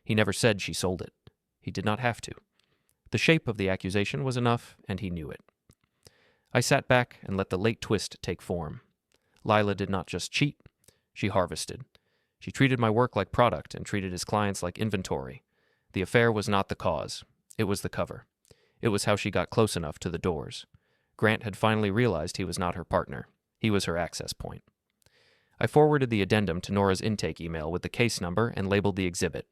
He never said she sold it. He did not have to. The shape of the accusation was enough, and he knew it. I sat back and let the late twist take form. Lila did not just cheat, she harvested. She treated my work like product and treated his clients like inventory. The affair was not the cause. It was the cover. It was how she got close enough to the doors. Grant had finally realized he was not her partner. He was her access point. I forwarded the addendum to Nora's intake email with the case number and labeled the exhibit.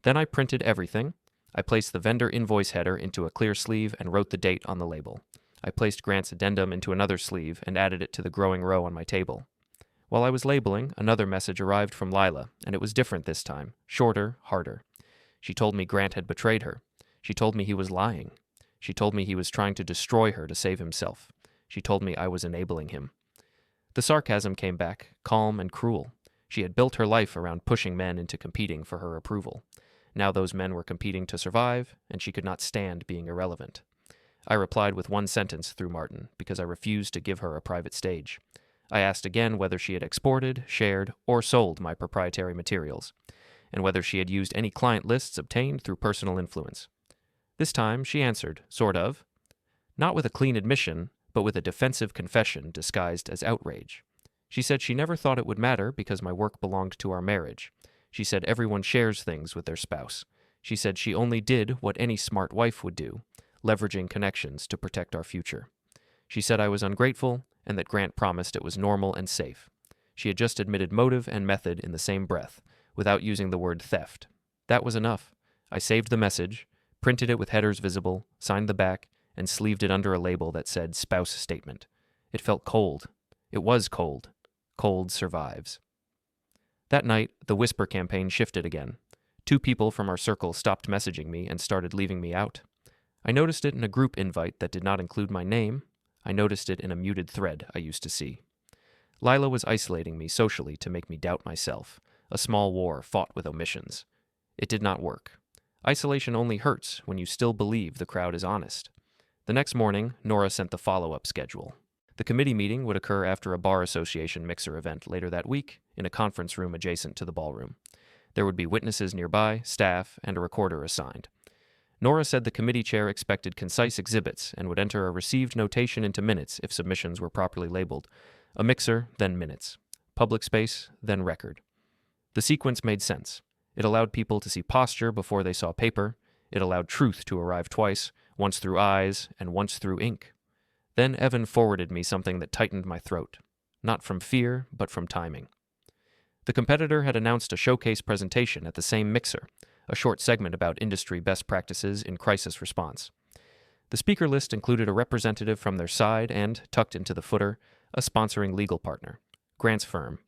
Then I printed everything. I placed the vendor invoice header into a clear sleeve and wrote the date on the label. I placed Grant's addendum into another sleeve and added it to the growing row on my table. While I was labeling, another message arrived from Lila, and it was different this time, shorter, harder. She told me Grant had betrayed her. She told me he was lying. She told me he was trying to destroy her to save himself. She told me I was enabling him. The sarcasm came back, calm and cruel. She had built her life around pushing men into competing for her approval. Now those men were competing to survive, and she could not stand being irrelevant. I replied with 1 sentence through Martin, because I refused to give her a private stage. I asked again whether she had exported, shared, or sold my proprietary materials, and whether she had used any client lists obtained through personal influence. This time she answered, sort of. Not with a clean admission, but with a defensive confession disguised as outrage. She said she never thought it would matter because my work belonged to our marriage. She said everyone shares things with their spouse. She said she only did what any smart wife would do, leveraging connections to protect our future. She said I was ungrateful and that Grant promised it was normal and safe. She had just admitted motive and method in the same breath, without using the word theft. That was enough. I saved the message, printed it with headers visible, signed the back, and sleeved it under a label that said spouse statement. It felt cold. It was cold. Cold survives. That night, the whisper campaign shifted again. 2 people from our circle stopped messaging me and started leaving me out. I noticed it in a group invite that did not include my name. I noticed it in a muted thread I used to see. Lila was isolating me socially to make me doubt myself, a small war fought with omissions. It did not work. Isolation only hurts when you still believe the crowd is honest. The next morning, Nora sent the follow-up schedule. The committee meeting would occur after a bar association mixer event later that week in a conference room adjacent to the ballroom. There would be witnesses nearby, staff, and a recorder assigned. Nora said the committee chair expected concise exhibits and would enter a received notation into minutes if submissions were properly labeled. A mixer, then minutes. Public space, then record. The sequence made sense. It allowed people to see posture before they saw paper. It allowed truth to arrive twice, once through eyes and once through ink. Then Evan forwarded me something that tightened my throat. Not from fear, but from timing. The competitor had announced a showcase presentation at the same mixer, a short segment about industry best practices in crisis response. The speaker list included a representative from their side and, tucked into the footer, a sponsoring legal partner, Grant's firm.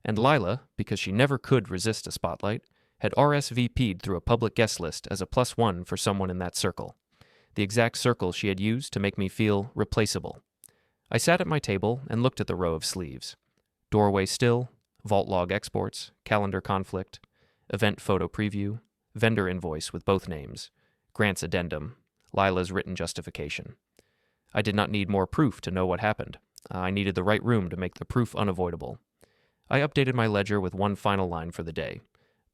And Lila, because she never could resist a spotlight, had RSVP'd through a public guest list as a +1 for someone in that circle, the exact circle she had used to make me feel replaceable. I sat at my table and looked at the row of sleeves. Doorway still, vault log exports, calendar conflict, event photo preview, vendor invoice with both names, Grant's addendum, Lila's written justification. I did not need more proof to know what happened. I needed the right room to make the proof unavoidable. I updated my ledger with one final line for the day.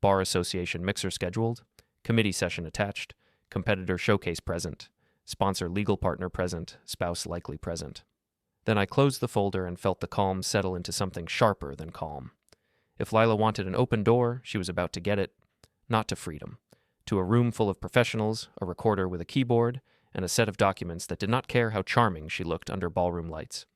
Bar association mixer scheduled, Committee session attached. Competitor showcase present. Sponsor legal partner present. Spouse likely present. Then I closed the folder and felt the calm settle into something sharper than calm. If Lila wanted an open door, she was about to get it. Not to freedom. To a room full of professionals, a recorder with a keyboard, and a set of documents that did not care how charming she looked under ballroom lights.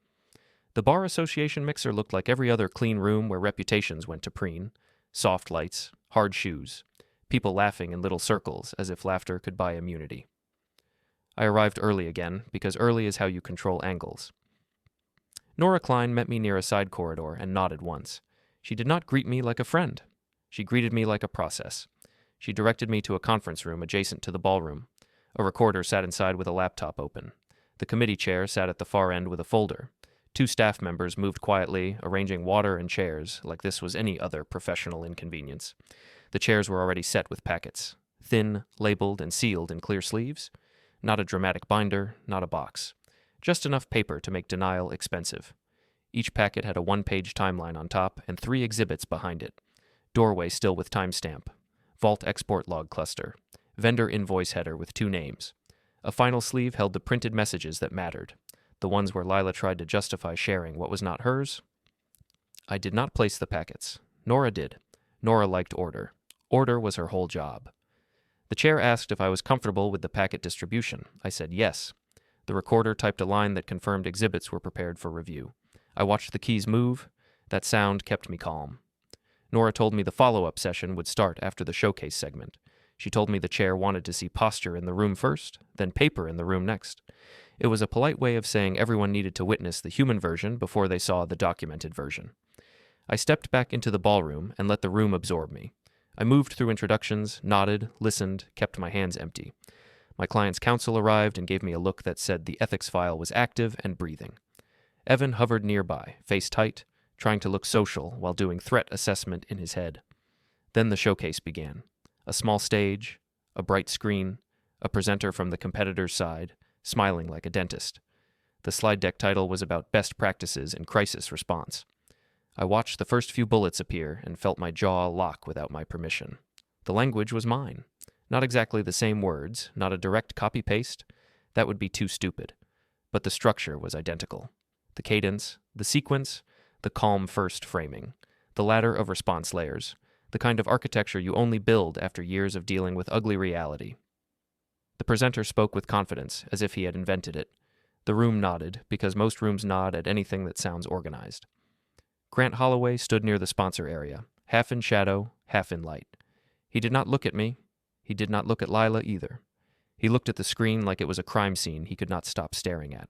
The Bar Association mixer looked like every other clean room where reputations went to preen. Soft lights, hard shoes, people laughing in little circles as if laughter could buy immunity. I arrived early again, because early is how you control angles. Nora Klein met me near a side corridor and nodded once. She did not greet me like a friend. She greeted me like a process. She directed me to a conference room adjacent to the ballroom. A recorder sat inside with a laptop open. The committee chair sat at the far end with a folder. 2 staff members moved quietly, arranging water and chairs like this was any other professional inconvenience. The chairs were already set with packets, thin, labeled, and sealed in clear sleeves. Not a dramatic binder, not a box. Just enough paper to make denial expensive. Each packet had a 1-page timeline on top and 3 exhibits behind it. Doorway still with timestamp. Vault export log cluster. Vendor invoice header with 2 names. A final sleeve held the printed messages that mattered. The ones where Lila tried to justify sharing what was not hers. I did not place the packets. Nora did. Nora liked order. Order was her whole job. The chair asked if I was comfortable with the packet distribution. I said yes. The recorder typed a line that confirmed exhibits were prepared for review. I watched the keys move. That sound kept me calm. Nora told me the follow-up session would start after the showcase segment. She told me the chair wanted to see posture in the room first, then paper in the room next. It was a polite way of saying everyone needed to witness the human version before they saw the documented version. I stepped back into the ballroom and let the room absorb me. I moved through introductions, nodded, listened, kept my hands empty. My client's counsel arrived and gave me a look that said the ethics file was active and breathing. Evan hovered nearby, face tight, trying to look social while doing threat assessment in his head. Then the showcase began. A small stage, a bright screen, a presenter from the competitor's side, smiling like a dentist. The slide deck title was about best practices in crisis response. I watched the first few bullets appear and felt my jaw lock without my permission. The language was mine. Not exactly the same words, not a direct copy-paste. That would be too stupid. But the structure was identical. The cadence, the sequence, the calm first framing, the ladder of response layers, the kind of architecture you only build after years of dealing with ugly reality. The presenter spoke with confidence, as if he had invented it. The room nodded, because most rooms nod at anything that sounds organized. Grant Holloway stood near the sponsor area, half in shadow, half in light. He did not look at me. He did not look at Lila either. He looked at the screen like it was a crime scene he could not stop staring at.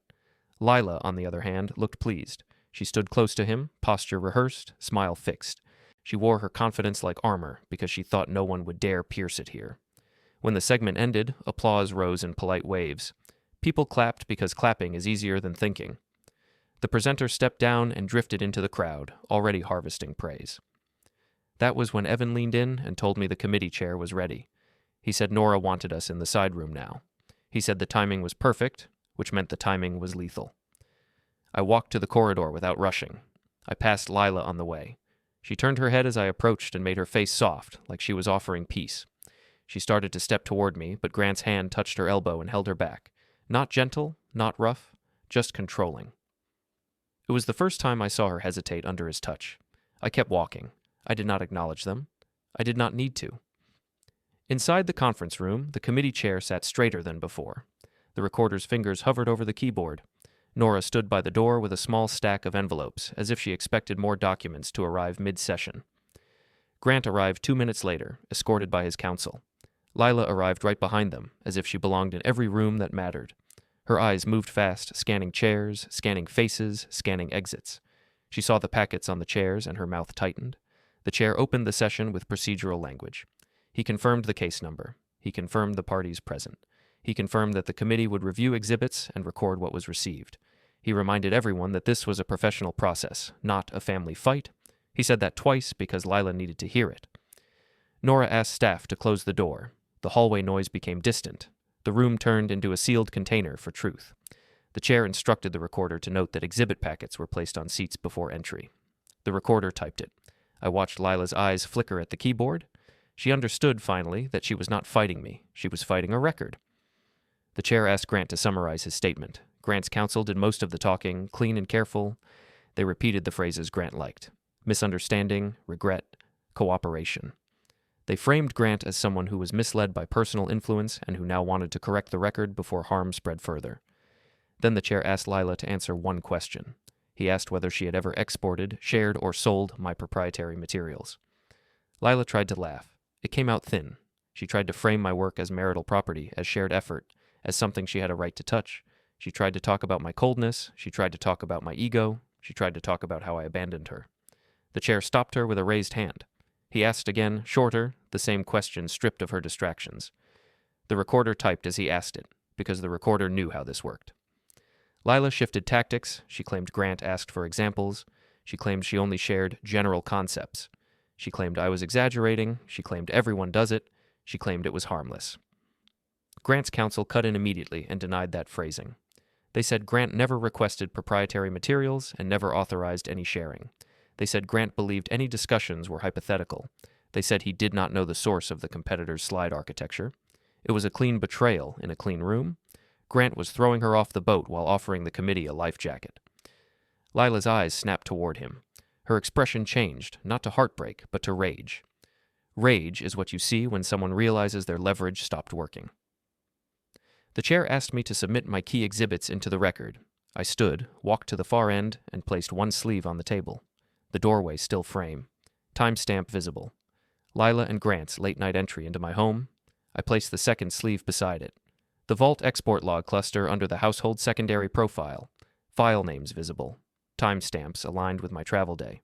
Lila, on the other hand, looked pleased. She stood close to him, posture rehearsed, smile fixed. She wore her confidence like armor because she thought no one would dare pierce it here. When the segment ended, applause rose in polite waves. People clapped because clapping is easier than thinking. The presenter stepped down and drifted into the crowd, already harvesting praise. That was when Evan leaned in and told me the committee chair was ready. He said Nora wanted us in the side room now. He said the timing was perfect, which meant the timing was lethal. I walked to the corridor without rushing. I passed Lila on the way. She turned her head as I approached and made her face soft, like she was offering peace. She started to step toward me, but Grant's hand touched her elbow and held her back. Not gentle, not rough, just controlling. It was the first time I saw her hesitate under his touch. I kept walking. I did not acknowledge them. I did not need to. Inside the conference room, the committee chair sat straighter than before. The recorder's fingers hovered over the keyboard. Nora stood by the door with a small stack of envelopes, as if she expected more documents to arrive mid-session. Grant arrived 2 minutes later, escorted by his counsel. Lila arrived right behind them, as if she belonged in every room that mattered. Her eyes moved fast, scanning chairs, scanning faces, scanning exits. She saw the packets on the chairs, and her mouth tightened. The chair opened the session with procedural language. He confirmed the case number. He confirmed the parties present. He confirmed that the committee would review exhibits and record what was received. He reminded everyone that this was a professional process, not a family fight. He said that twice because Lila needed to hear it. Nora asked staff to close the door. The hallway noise became distant. The room turned into a sealed container for truth. The chair instructed the recorder to note that exhibit packets were placed on seats before entry. The recorder typed it. I watched Lila's eyes flicker at the keyboard. She understood, finally, that she was not fighting me. She was fighting a record. The chair asked Grant to summarize his statement. Grant's counsel did most of the talking, clean and careful. They repeated the phrases Grant liked: misunderstanding, regret, cooperation. They framed Grant as someone who was misled by personal influence and who now wanted to correct the record before harm spread further. Then the chair asked Lila to answer one question. He asked whether she had ever exported, shared, or sold my proprietary materials. Lila tried to laugh. It came out thin. She tried to frame my work as marital property, as shared effort, as something she had a right to touch. She tried to talk about my coldness. She tried to talk about my ego. She tried to talk about how I abandoned her. The chair stopped her with a raised hand. He asked again, shorter, the same question stripped of her distractions. The recorder typed as he asked it, because the recorder knew how this worked. Lila shifted tactics. She claimed Grant asked for examples. She claimed she only shared general concepts. She claimed I was exaggerating. She claimed everyone does it. She claimed it was harmless. Grant's counsel cut in immediately and denied that phrasing. They said Grant never requested proprietary materials and never authorized any sharing. They said Grant believed any discussions were hypothetical. They said he did not know the source of the competitor's slide architecture. It was a clean betrayal in a clean room. Grant was throwing her off the boat while offering the committee a life jacket. Lila's eyes snapped toward him. Her expression changed, not to heartbreak, but to rage. Rage is what you see when someone realizes their leverage stopped working. The chair asked me to submit my key exhibits into the record. I stood, walked to the far end, and placed one sleeve on the table. The doorway still frame. Timestamp visible. Lila and Grant's late-night entry into my home. I placed the second sleeve beside it. The vault export log cluster under the household secondary profile. File names visible. Timestamps aligned with my travel day.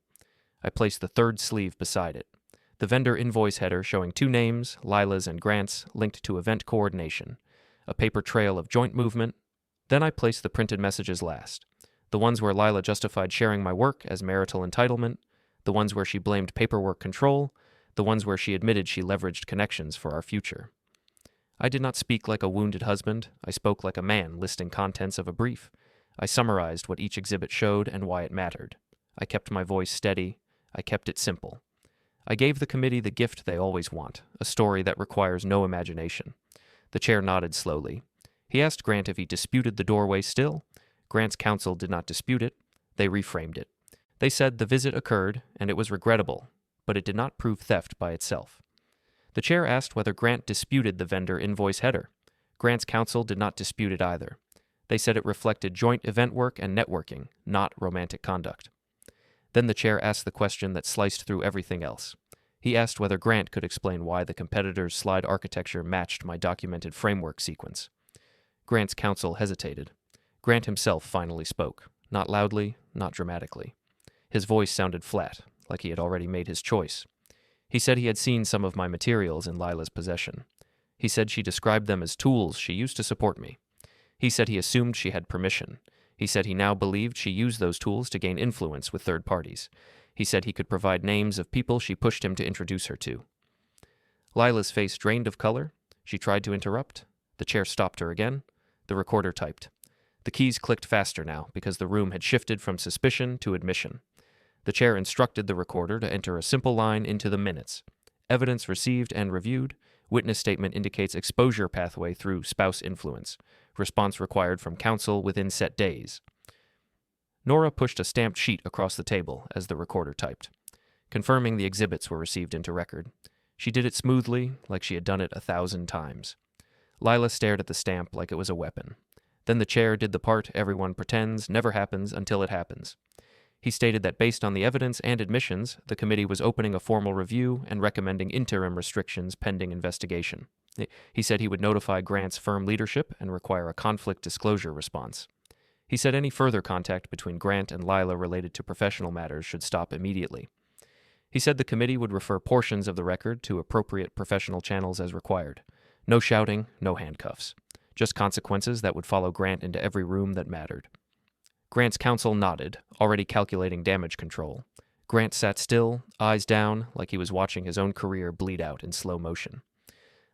I placed the third sleeve beside it. The vendor invoice header showing two names, Lila's and Grant's, linked to event coordination. A paper trail of joint movement. Then I placed the printed messages last. The ones where Lila justified sharing my work as marital entitlement. The ones where she blamed paperwork control. The ones where she admitted she leveraged connections for our future. I did not speak like a wounded husband. I spoke like a man listing contents of a brief. I summarized what each exhibit showed and why it mattered. I kept my voice steady. I kept it simple. I gave the committee the gift they always want, a story that requires no imagination. The chair nodded slowly. He asked Grant if he disputed the doorway still. Grant's counsel did not dispute it. They reframed it. They said the visit occurred, and it was regrettable, but it did not prove theft by itself. The chair asked whether Grant disputed the vendor invoice header. Grant's counsel did not dispute it either. They said it reflected joint event work and networking, not romantic conduct. Then the chair asked the question that sliced through everything else. He asked whether Grant could explain why the competitor's slide architecture matched my documented framework sequence. Grant's counsel hesitated. Grant himself finally spoke, not loudly, not dramatically. His voice sounded flat, like he had already made his choice. He said he had seen some of my materials in Lila's possession. He said she described them as tools she used to support me. He said he assumed she had permission. He said he now believed she used those tools to gain influence with third parties. He said he could provide names of people she pushed him to introduce her to. Lila's face drained of color. She tried to interrupt. The chair stopped her again. The recorder typed. The keys clicked faster now because the room had shifted from suspicion to admission. The chair instructed the recorder to enter a simple line into the minutes. Evidence received and reviewed. Witness statement indicates exposure pathway through spouse influence. Response required from counsel within set days. Nora pushed a stamped sheet across the table as the recorder typed, confirming the exhibits were received into record. She did it smoothly, like she had done it 1,000 times. Lila stared at the stamp like it was a weapon. Then the chair did the part everyone pretends never happens until it happens. He stated that based on the evidence and admissions, the committee was opening a formal review and recommending interim restrictions pending investigation. He said he would notify Grant's firm leadership and require a conflict disclosure response. He said any further contact between Grant and Lila related to professional matters should stop immediately. He said the committee would refer portions of the record to appropriate professional channels as required. No shouting, no handcuffs. Just consequences that would follow Grant into every room that mattered. Grant's counsel nodded, already calculating damage control. Grant sat still, eyes down, like he was watching his own career bleed out in slow motion.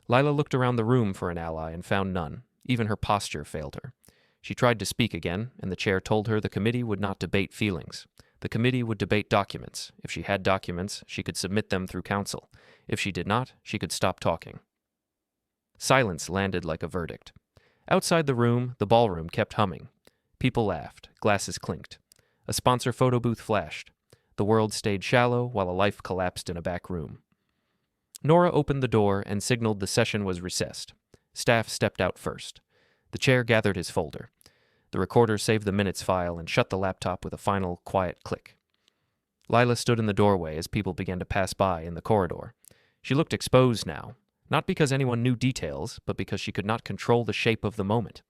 Lila looked around the room for an ally and found none. Even her posture failed her. She tried to speak again, and the chair told her the committee would not debate feelings. The committee would debate documents. If she had documents, she could submit them through counsel. If she did not, she could stop talking. Silence landed like a verdict. Outside the room, the ballroom kept humming. People laughed. Glasses clinked. A sponsor photo booth flashed. The world stayed shallow while a life collapsed in a back room. Nora opened the door and signaled the session was recessed. Staff stepped out first. The chair gathered his folder. The recorder saved the minutes file and shut the laptop with a final, quiet click. Lila stood in the doorway as people began to pass by in the corridor. She looked exposed now, not because anyone knew details, but because she could not control the shape of the moment.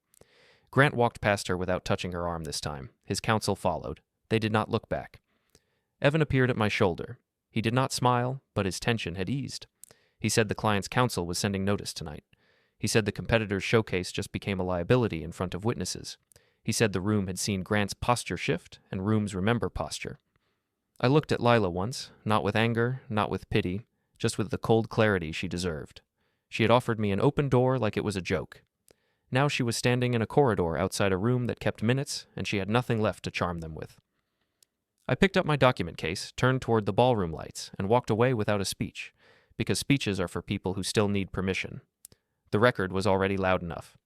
Grant walked past her without touching her arm this time. His counsel followed. They did not look back. Evan appeared at my shoulder. He did not smile, but his tension had eased. He said the client's counsel was sending notice tonight. He said the competitor's showcase just became a liability in front of witnesses. He said the room had seen Grant's posture shift, and rooms remember posture. I looked at Lila once, not with anger, not with pity, just with the cold clarity she deserved. She had offered me an open door like it was a joke. Now she was standing in a corridor outside a room that kept minutes, and she had nothing left to charm them with. I picked up my document case, turned toward the ballroom lights, and walked away without a speech, because speeches are for people who still need permission. The record was already loud enough.